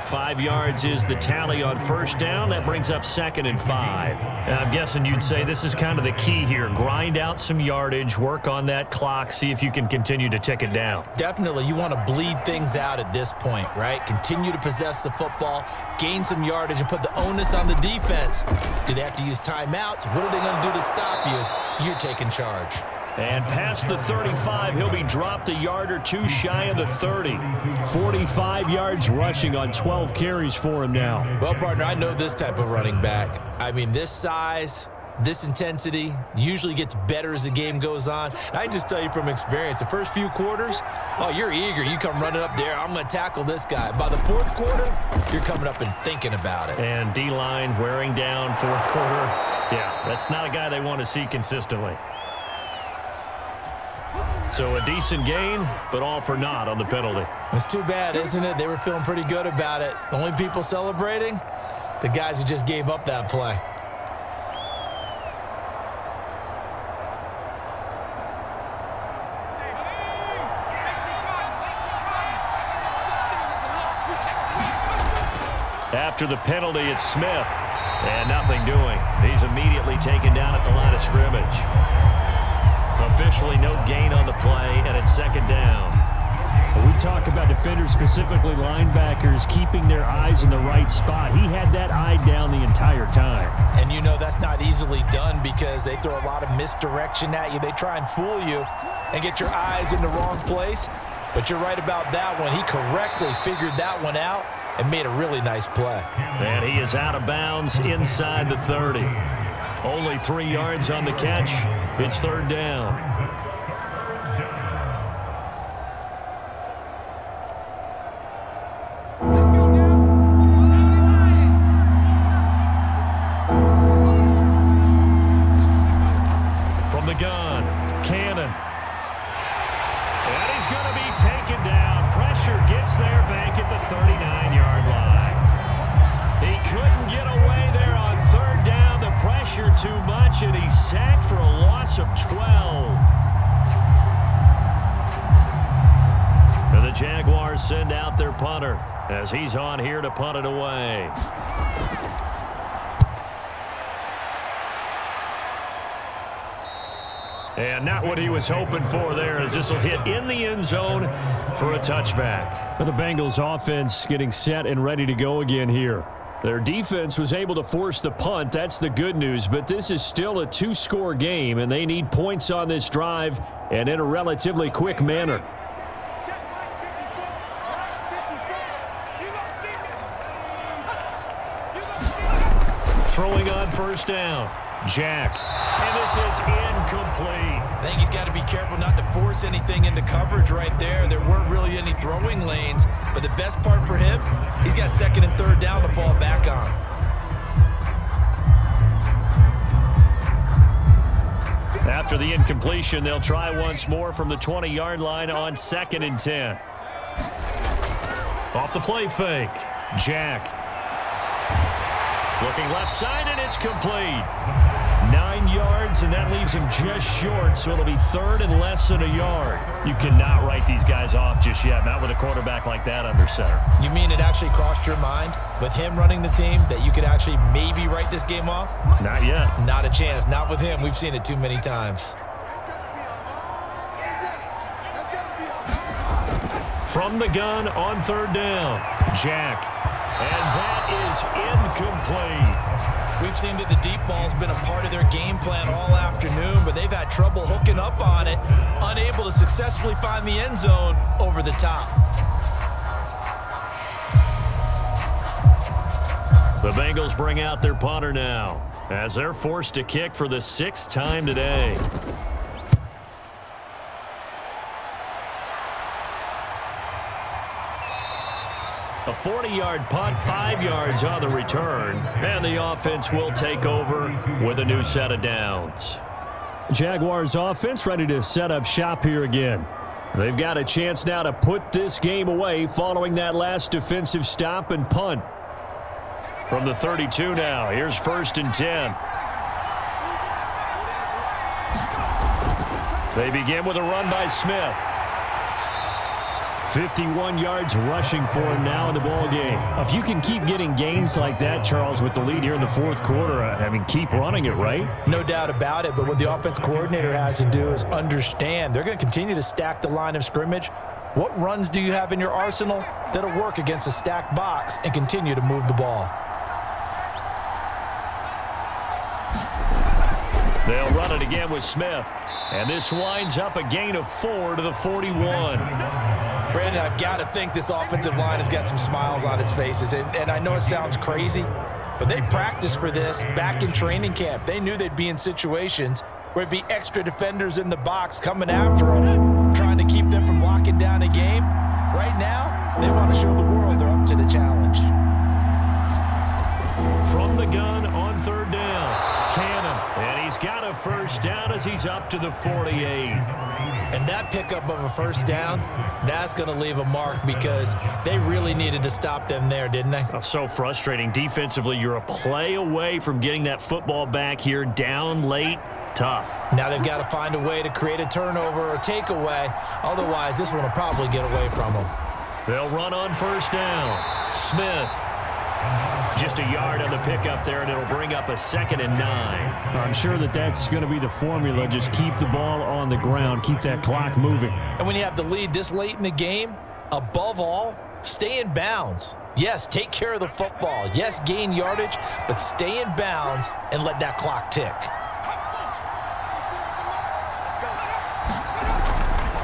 5 yards is the tally on first down. That brings up 2nd and 5. And I'm guessing you'd say this is kind of the key here. Grind out some yardage, work on that clock, see if you can continue to tick it down. Definitely, you want to bleed things out at this point, right? Continue to possess the football, gain some yardage, and put the onus on the defense. Do they have to use timeouts? What are they going to do to stop you? You're taking charge. And past the 35, he'll be dropped a yard or 2 shy of the 30. 45 yards rushing on 12 carries for him now. Well, partner, I know this type of running back. I mean, this size, this intensity usually gets better as the game goes on. And I can just tell you from experience, the first few quarters, oh, you're eager. You come running up there, I'm going to tackle this guy. By the fourth quarter, you're coming up and thinking about it. And D-line wearing down fourth quarter. Yeah, that's not a guy they want to see consistently. So a decent gain, but all for naught on the penalty. It's too bad, isn't it? They were feeling pretty good about it. The only people celebrating, the guys who just gave up that play. After the penalty, it's Smith. And nothing doing. He's immediately taken down at the line of scrimmage. Officially no gain on the play, and it's 2nd down. We talk about defenders, specifically linebackers, keeping their eyes in the right spot. He had that eye down the entire time. And you know that's not easily done because they throw a lot of misdirection at you. They try and fool you and get your eyes in the wrong place. But you're right about that one. He correctly figured that one out and made a really nice play. And he is out of bounds inside the 30. Only 3 yards on the catch. It's 3rd down. From the gun, Cannon. And he's going to be taken down. Pressure gets there back at the 39-yard line. He couldn't get away there on 3rd down. The pressure too much, and he's sacked for a loss of 12. And the Jaguars send out their punter as he's on here to punt it away. And not what he was hoping for there, as this will hit in the end zone for a touchback. The Bengals offense getting set and ready to go again here. Their defense was able to force the punt. That's the good news, but this is still a 2-score game, and they need points on this drive and in a relatively quick manner. Throwing on first down, Jack. And this is incomplete. I think he's got to be careful not to force anything into coverage right there. There weren't really any throwing lanes, but the best part for him, he's got 2nd and 3rd down to fall back on. After the incompletion, they'll try once more from the 20-yard line on 2nd and 10. Off the play fake, Jack. Looking left side, and it's complete. 9 yards, and that leaves him just short, so it'll be third and less than a yard. You cannot write these guys off just yet, not with a quarterback like that under center. You mean it actually crossed your mind with him running the team that you could actually maybe write this game off? Not yet. Not a chance. Not with him. We've seen it too many times. From the gun on third down, Jack. And that is incomplete. We've seen that the deep ball's been a part of their game plan all afternoon, but they've had trouble hooking up on it, unable to successfully find the end zone over the top. The Bengals bring out their punter now as they're forced to kick for the 6th time today. A 40-yard punt, 5 yards on the return, and the offense will take over with a new set of downs. Jaguars offense ready to set up shop here again. They've got a chance now to put this game away following that last defensive stop and punt. From the 32 now, here's 1st and 10. They begin with a run by Smith. 51 yards rushing for him now in the ball game. If you can keep getting gains like that, Charles, with the lead here in the 4th quarter, I mean, keep running it, right? No doubt about it, but what the offense coordinator has to do is understand they're going to continue to stack the line of scrimmage. What runs do you have in your arsenal that'll work against a stacked box and continue to move the ball? They'll run it again with Smith. And this winds up a gain of 4 to the 41. Brandon, I've got to think this offensive line has got some smiles on its faces. And I know it sounds crazy, but they practiced for this back in training camp. They knew they'd be in situations where it'd be extra defenders in the box coming after them, trying to keep them from locking down a game. Right now, they want to show the world they're up to the challenge. From the gun on third down, Cannon. And he's got a first down as he's up to the 48. And that pickup of a first down, that's going to leave a mark because they really needed to stop them there, didn't they? Oh, so frustrating. Defensively, you're a play away from getting that football back here down late. Tough. Now they've got to find a way to create a turnover or takeaway. Otherwise, this one will probably get away from them. They'll run on first down. Smith. Just a yard on the pickup there, and it'll bring up a 2nd and 9. I'm sure that's going to be the formula. Just keep the ball on the ground. Keep that clock moving. And when you have the lead this late in the game, above all, stay in bounds. Yes, take care of the football. Yes, gain yardage, but stay in bounds and let that clock tick.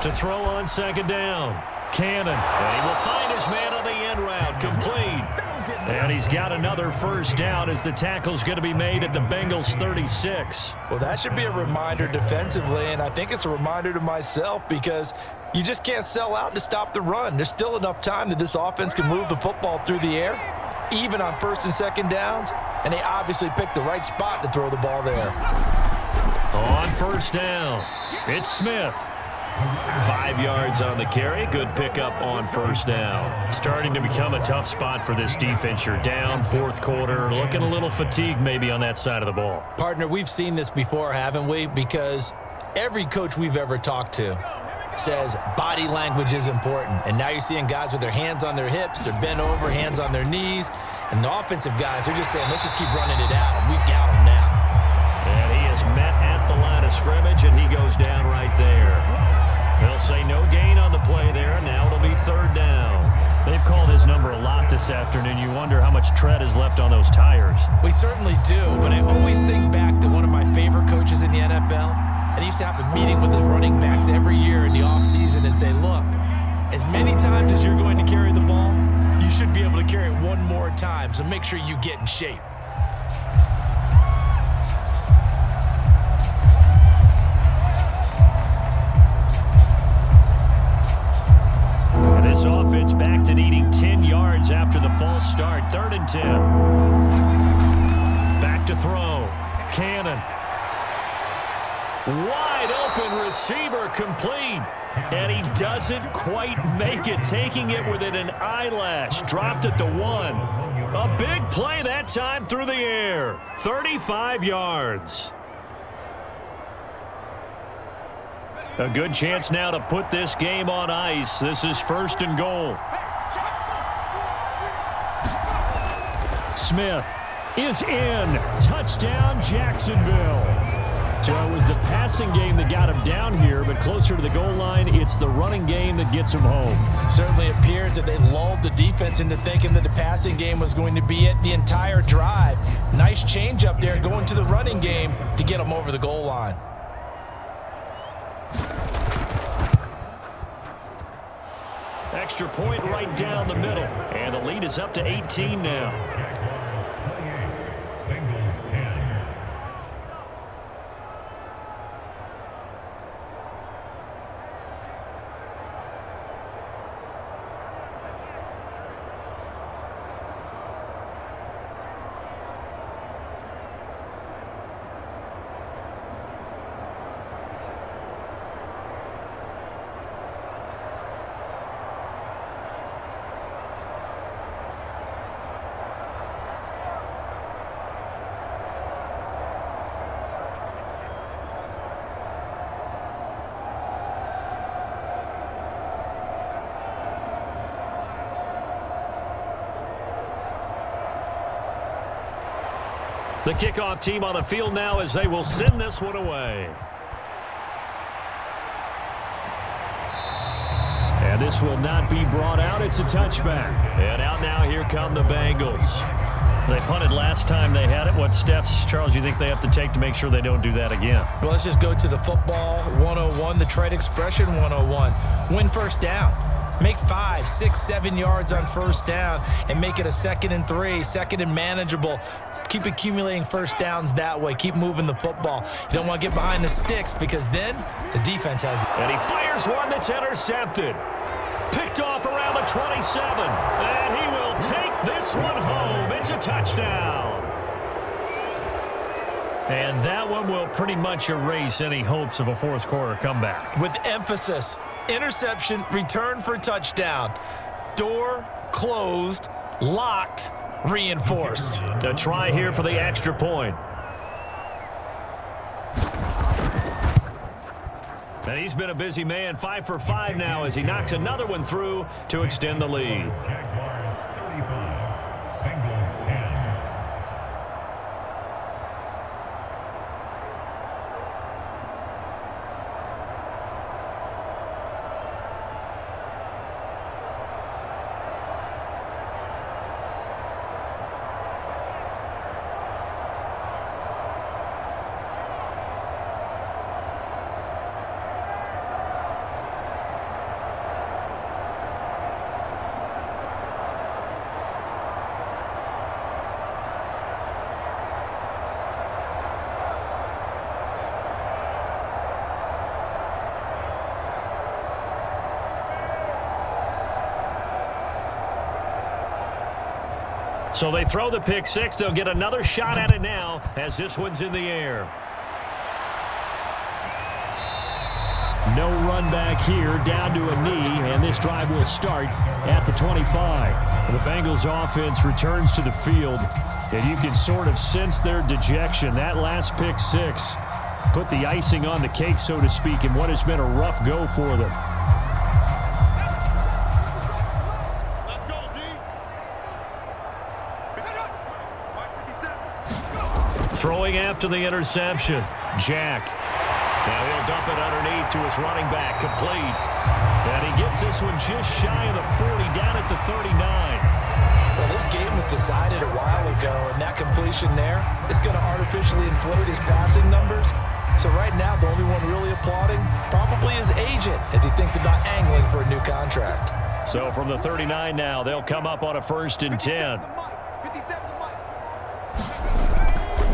To throw on 2nd down, Cannon. And he will find his man on the end route. Complete. And he's got another first down as the tackle's going to be made at the Bengals 36. Well, that should be a reminder defensively, and I think it's a reminder to myself because you just can't sell out to stop the run. There's still enough time that this offense can move the football through the air, even on 1st and 2nd downs, and they obviously picked the right spot to throw the ball there. On first down, it's Smith. 5 yards on the carry. Good pickup on first down. Starting to become a tough spot for this defense. You're down 4th quarter. Looking a little fatigued maybe on that side of the ball. Partner, we've seen this before, haven't we? Because every coach we've ever talked to says body language is important. And now you're seeing guys with their hands on their hips. They're bent over, hands on their knees. And the offensive guys are just saying, let's just keep running it out. And we've got them now. And he is met at the line of scrimmage, and he goes down right there. They'll say no gain on the play there, and now it'll be 3rd down. They've called his number a lot this afternoon. You wonder how much tread is left on those tires. We certainly do, but I always think back to one of my favorite coaches in the NFL, and he used to have a meeting with his running backs every year in the offseason and say, look, as many times as you're going to carry the ball, you should be able to carry it one more time, so make sure you get in shape. This offense back to needing 10 yards after the false start. 3rd and 10. Back to throw. Cannon. Wide open receiver complete. And he doesn't quite make it. Taking it within an eyelash. Dropped at the 1. A big play that time through the air. 35 yards. A good chance now to put this game on ice. This is 1st and goal. Smith is in. Touchdown, Jacksonville. So it was the passing game that got him down here, but closer to the goal line, it's the running game that gets him home. Certainly appears that they lulled the defense into thinking that the passing game was going to be it the entire drive. Nice change up there going to the running game to get him over the goal line. Extra point right down the middle, and the lead is up to 18 now. Bengals 10. The kickoff team on the field now as they will send this one away. And this will not be brought out. It's a touchback. And out now, here come the Bengals. They punted last time they had it. What steps, Charles, you think they have to take to make sure they don't do that again? Well, let's just go to the football 101, the trade expression 101. Win first down. Make 5, 6, 7 yards on first down and make it a 2nd and 3, 2nd and manageable. Keep accumulating first downs that way. Keep moving the football. You don't want to get behind the sticks because then the defense has it. And he fires one that's intercepted. Picked off around the 27. And he will take this one home. It's a touchdown. And that one will pretty much erase any hopes of a fourth quarter comeback. With emphasis, interception, return for touchdown. Door closed, locked, reinforced. A try here for the extra point. And he's been a busy man, 5 for 5 now as he knocks another one through to extend the lead. Jaguars 35. Bengals 10. So they throw the pick six. They'll get another shot at it now as this one's in the air. No run back here, down to a knee, and this drive will start at the 25. The Bengals offense returns to the field, and you can sort of sense their dejection. That last pick six put the icing on the cake, so to speak, in what has been a rough go for them. Throwing after the interception, Jack. Now he'll dump it underneath to his running back, complete. And he gets this one just shy of the 40, down at the 39. Well, this game was decided a while ago, and that completion there is going to artificially inflate his passing numbers. So right now, the only one really applauding probably his agent as he thinks about angling for a new contract. So from the 39 now, they'll come up on a 1st and 10.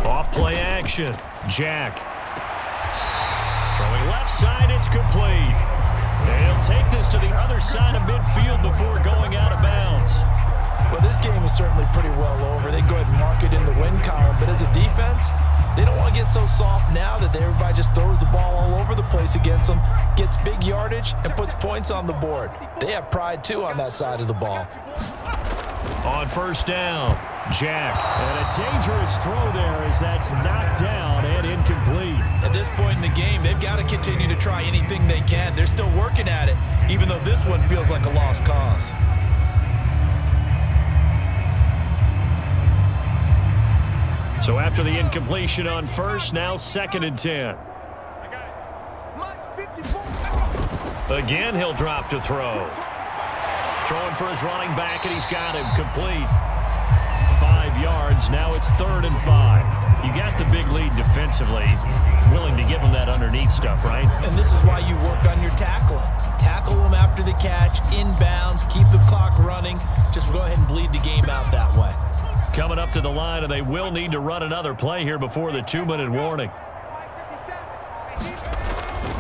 Off play action, Jack. Throwing left side, it's complete. And he'll take this to the other side of midfield before going out of bounds. Well, this game is certainly pretty well over. They go ahead and mark it in the win column. But as a defense, they don't want to get so soft now that everybody just throws the ball all over the place against them, gets big yardage, and puts points on the board. They have pride, too, on that side of the ball. On first down, Jack. And a dangerous throw there as that's knocked down and incomplete. At this point in the game, they've got to continue to try anything they can. They're still working at it, even though this one feels like a lost cause. So after the incompletion on first, now 2nd and 10. Again, he'll drop to throw. Throwing for his running back, and he's got him complete. 5 yards. Now it's 3rd and 5. You got the big lead defensively. Willing to give him that underneath stuff, right? And this is why you work on your tackling. Tackle them after the catch, inbounds, keep the clock running. Just go ahead and bleed the game out that way. Coming up to the line, and they will need to run another play here before the 2-minute warning.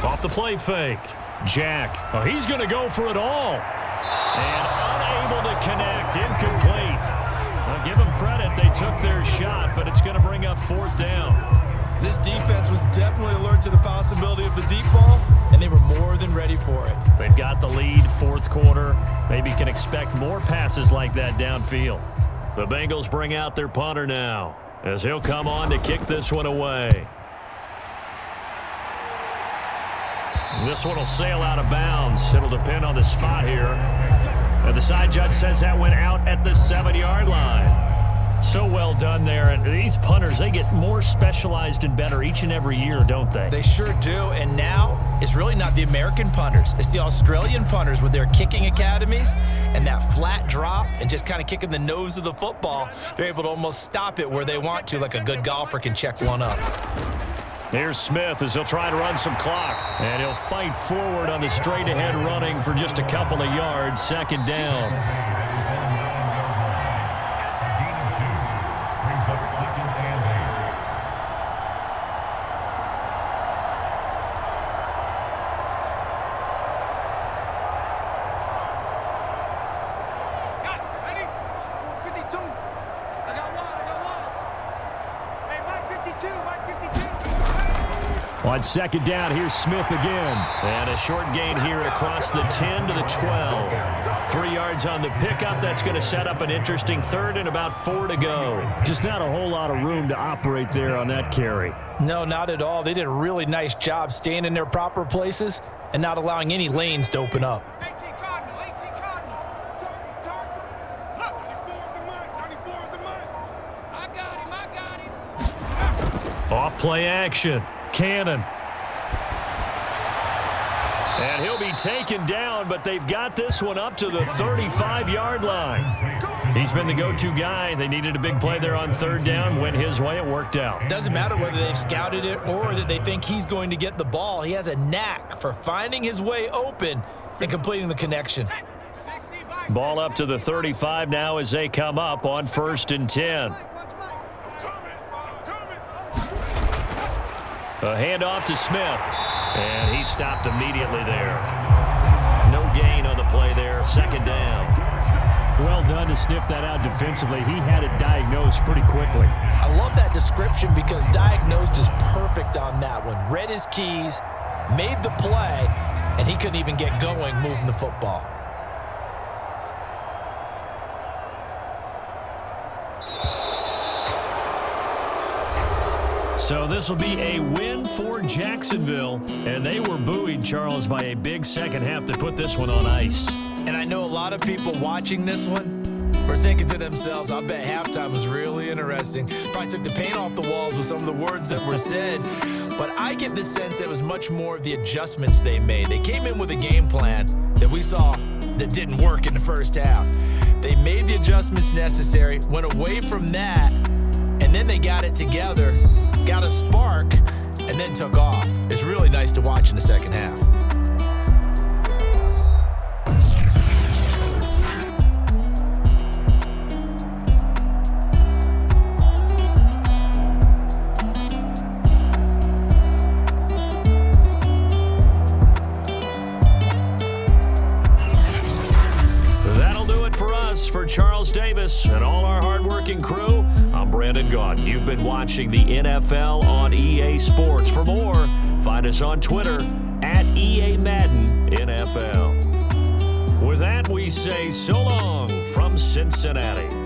Off the play fake. Jack. Oh, he's going to go for it all. And unable to connect. Incomplete. I'll give them credit. They took their shot, but it's going to bring up 4th down. This defense was definitely alert to the possibility of the deep ball, and they were more than ready for it. They've got the lead, 4th quarter. Maybe can expect more passes like that downfield. The Bengals bring out their punter now as he'll come on to kick this one away. This one will sail out of bounds. It'll depend on the spot here. And the side judge says that went out at the 7-yard line. So well done there. And these punters, they get more specialized and better each and every year, don't they? They sure do. And now it's really not the American punters. It's the Australian punters with their kicking academies and that flat drop and just kind of kicking the nose of the football. They're able to almost stop it where they want to, like a good golfer can check one up. Here's Smith as he'll try to run some clock. And he'll fight forward on the straight-ahead running for just a couple of yards. 2nd down. On 2nd down, here's Smith again. And a short gain here across the 10 to the 12. 3 yards on the pickup. That's going to set up an interesting 3rd and about 4 to go. Just not a whole lot of room to operate there on that carry. No, not at all. They did a really nice job staying in their proper places and not allowing any lanes to open up. Off play action. Cannon. And he'll be taken down, but they've got this one up to the 35-yard line. He's been the go-to guy. They needed a big play there on 3rd down. Went his way. It worked out. Doesn't matter whether they've scouted it or that they think he's going to get the ball. He has a knack for finding his way open and completing the connection. Ball up to the 35 now as they come up on 1st and 10. A handoff to Smith, and he stopped immediately there. No gain on the play there. 2nd down. Well done to sniff that out defensively. He had it diagnosed pretty quickly. I love that description because diagnosed is perfect on that one. Read his keys, made the play, and he couldn't even get going moving the football. So this will be a win for Jacksonville, and they were buoyed, Charles, by a big second half that put this one on ice. And I know a lot of people watching this one were thinking to themselves, I bet halftime was really interesting. Probably took the paint off the walls with some of the words that were said. But I get the sense it was much more of the adjustments they made. They came in with a game plan that we saw that didn't work in the first half. They made the adjustments necessary, went away from that, and then they got it together, got a spark, and then took off. It's really nice to watch in the second half. For Charles Davis and all our hardworking crew, I'm Brandon Gaudin. You've been watching the NFL on EA Sports. For more, find us on Twitter at EA Madden NFL. With that, we say so long from Cincinnati. Cincinnati.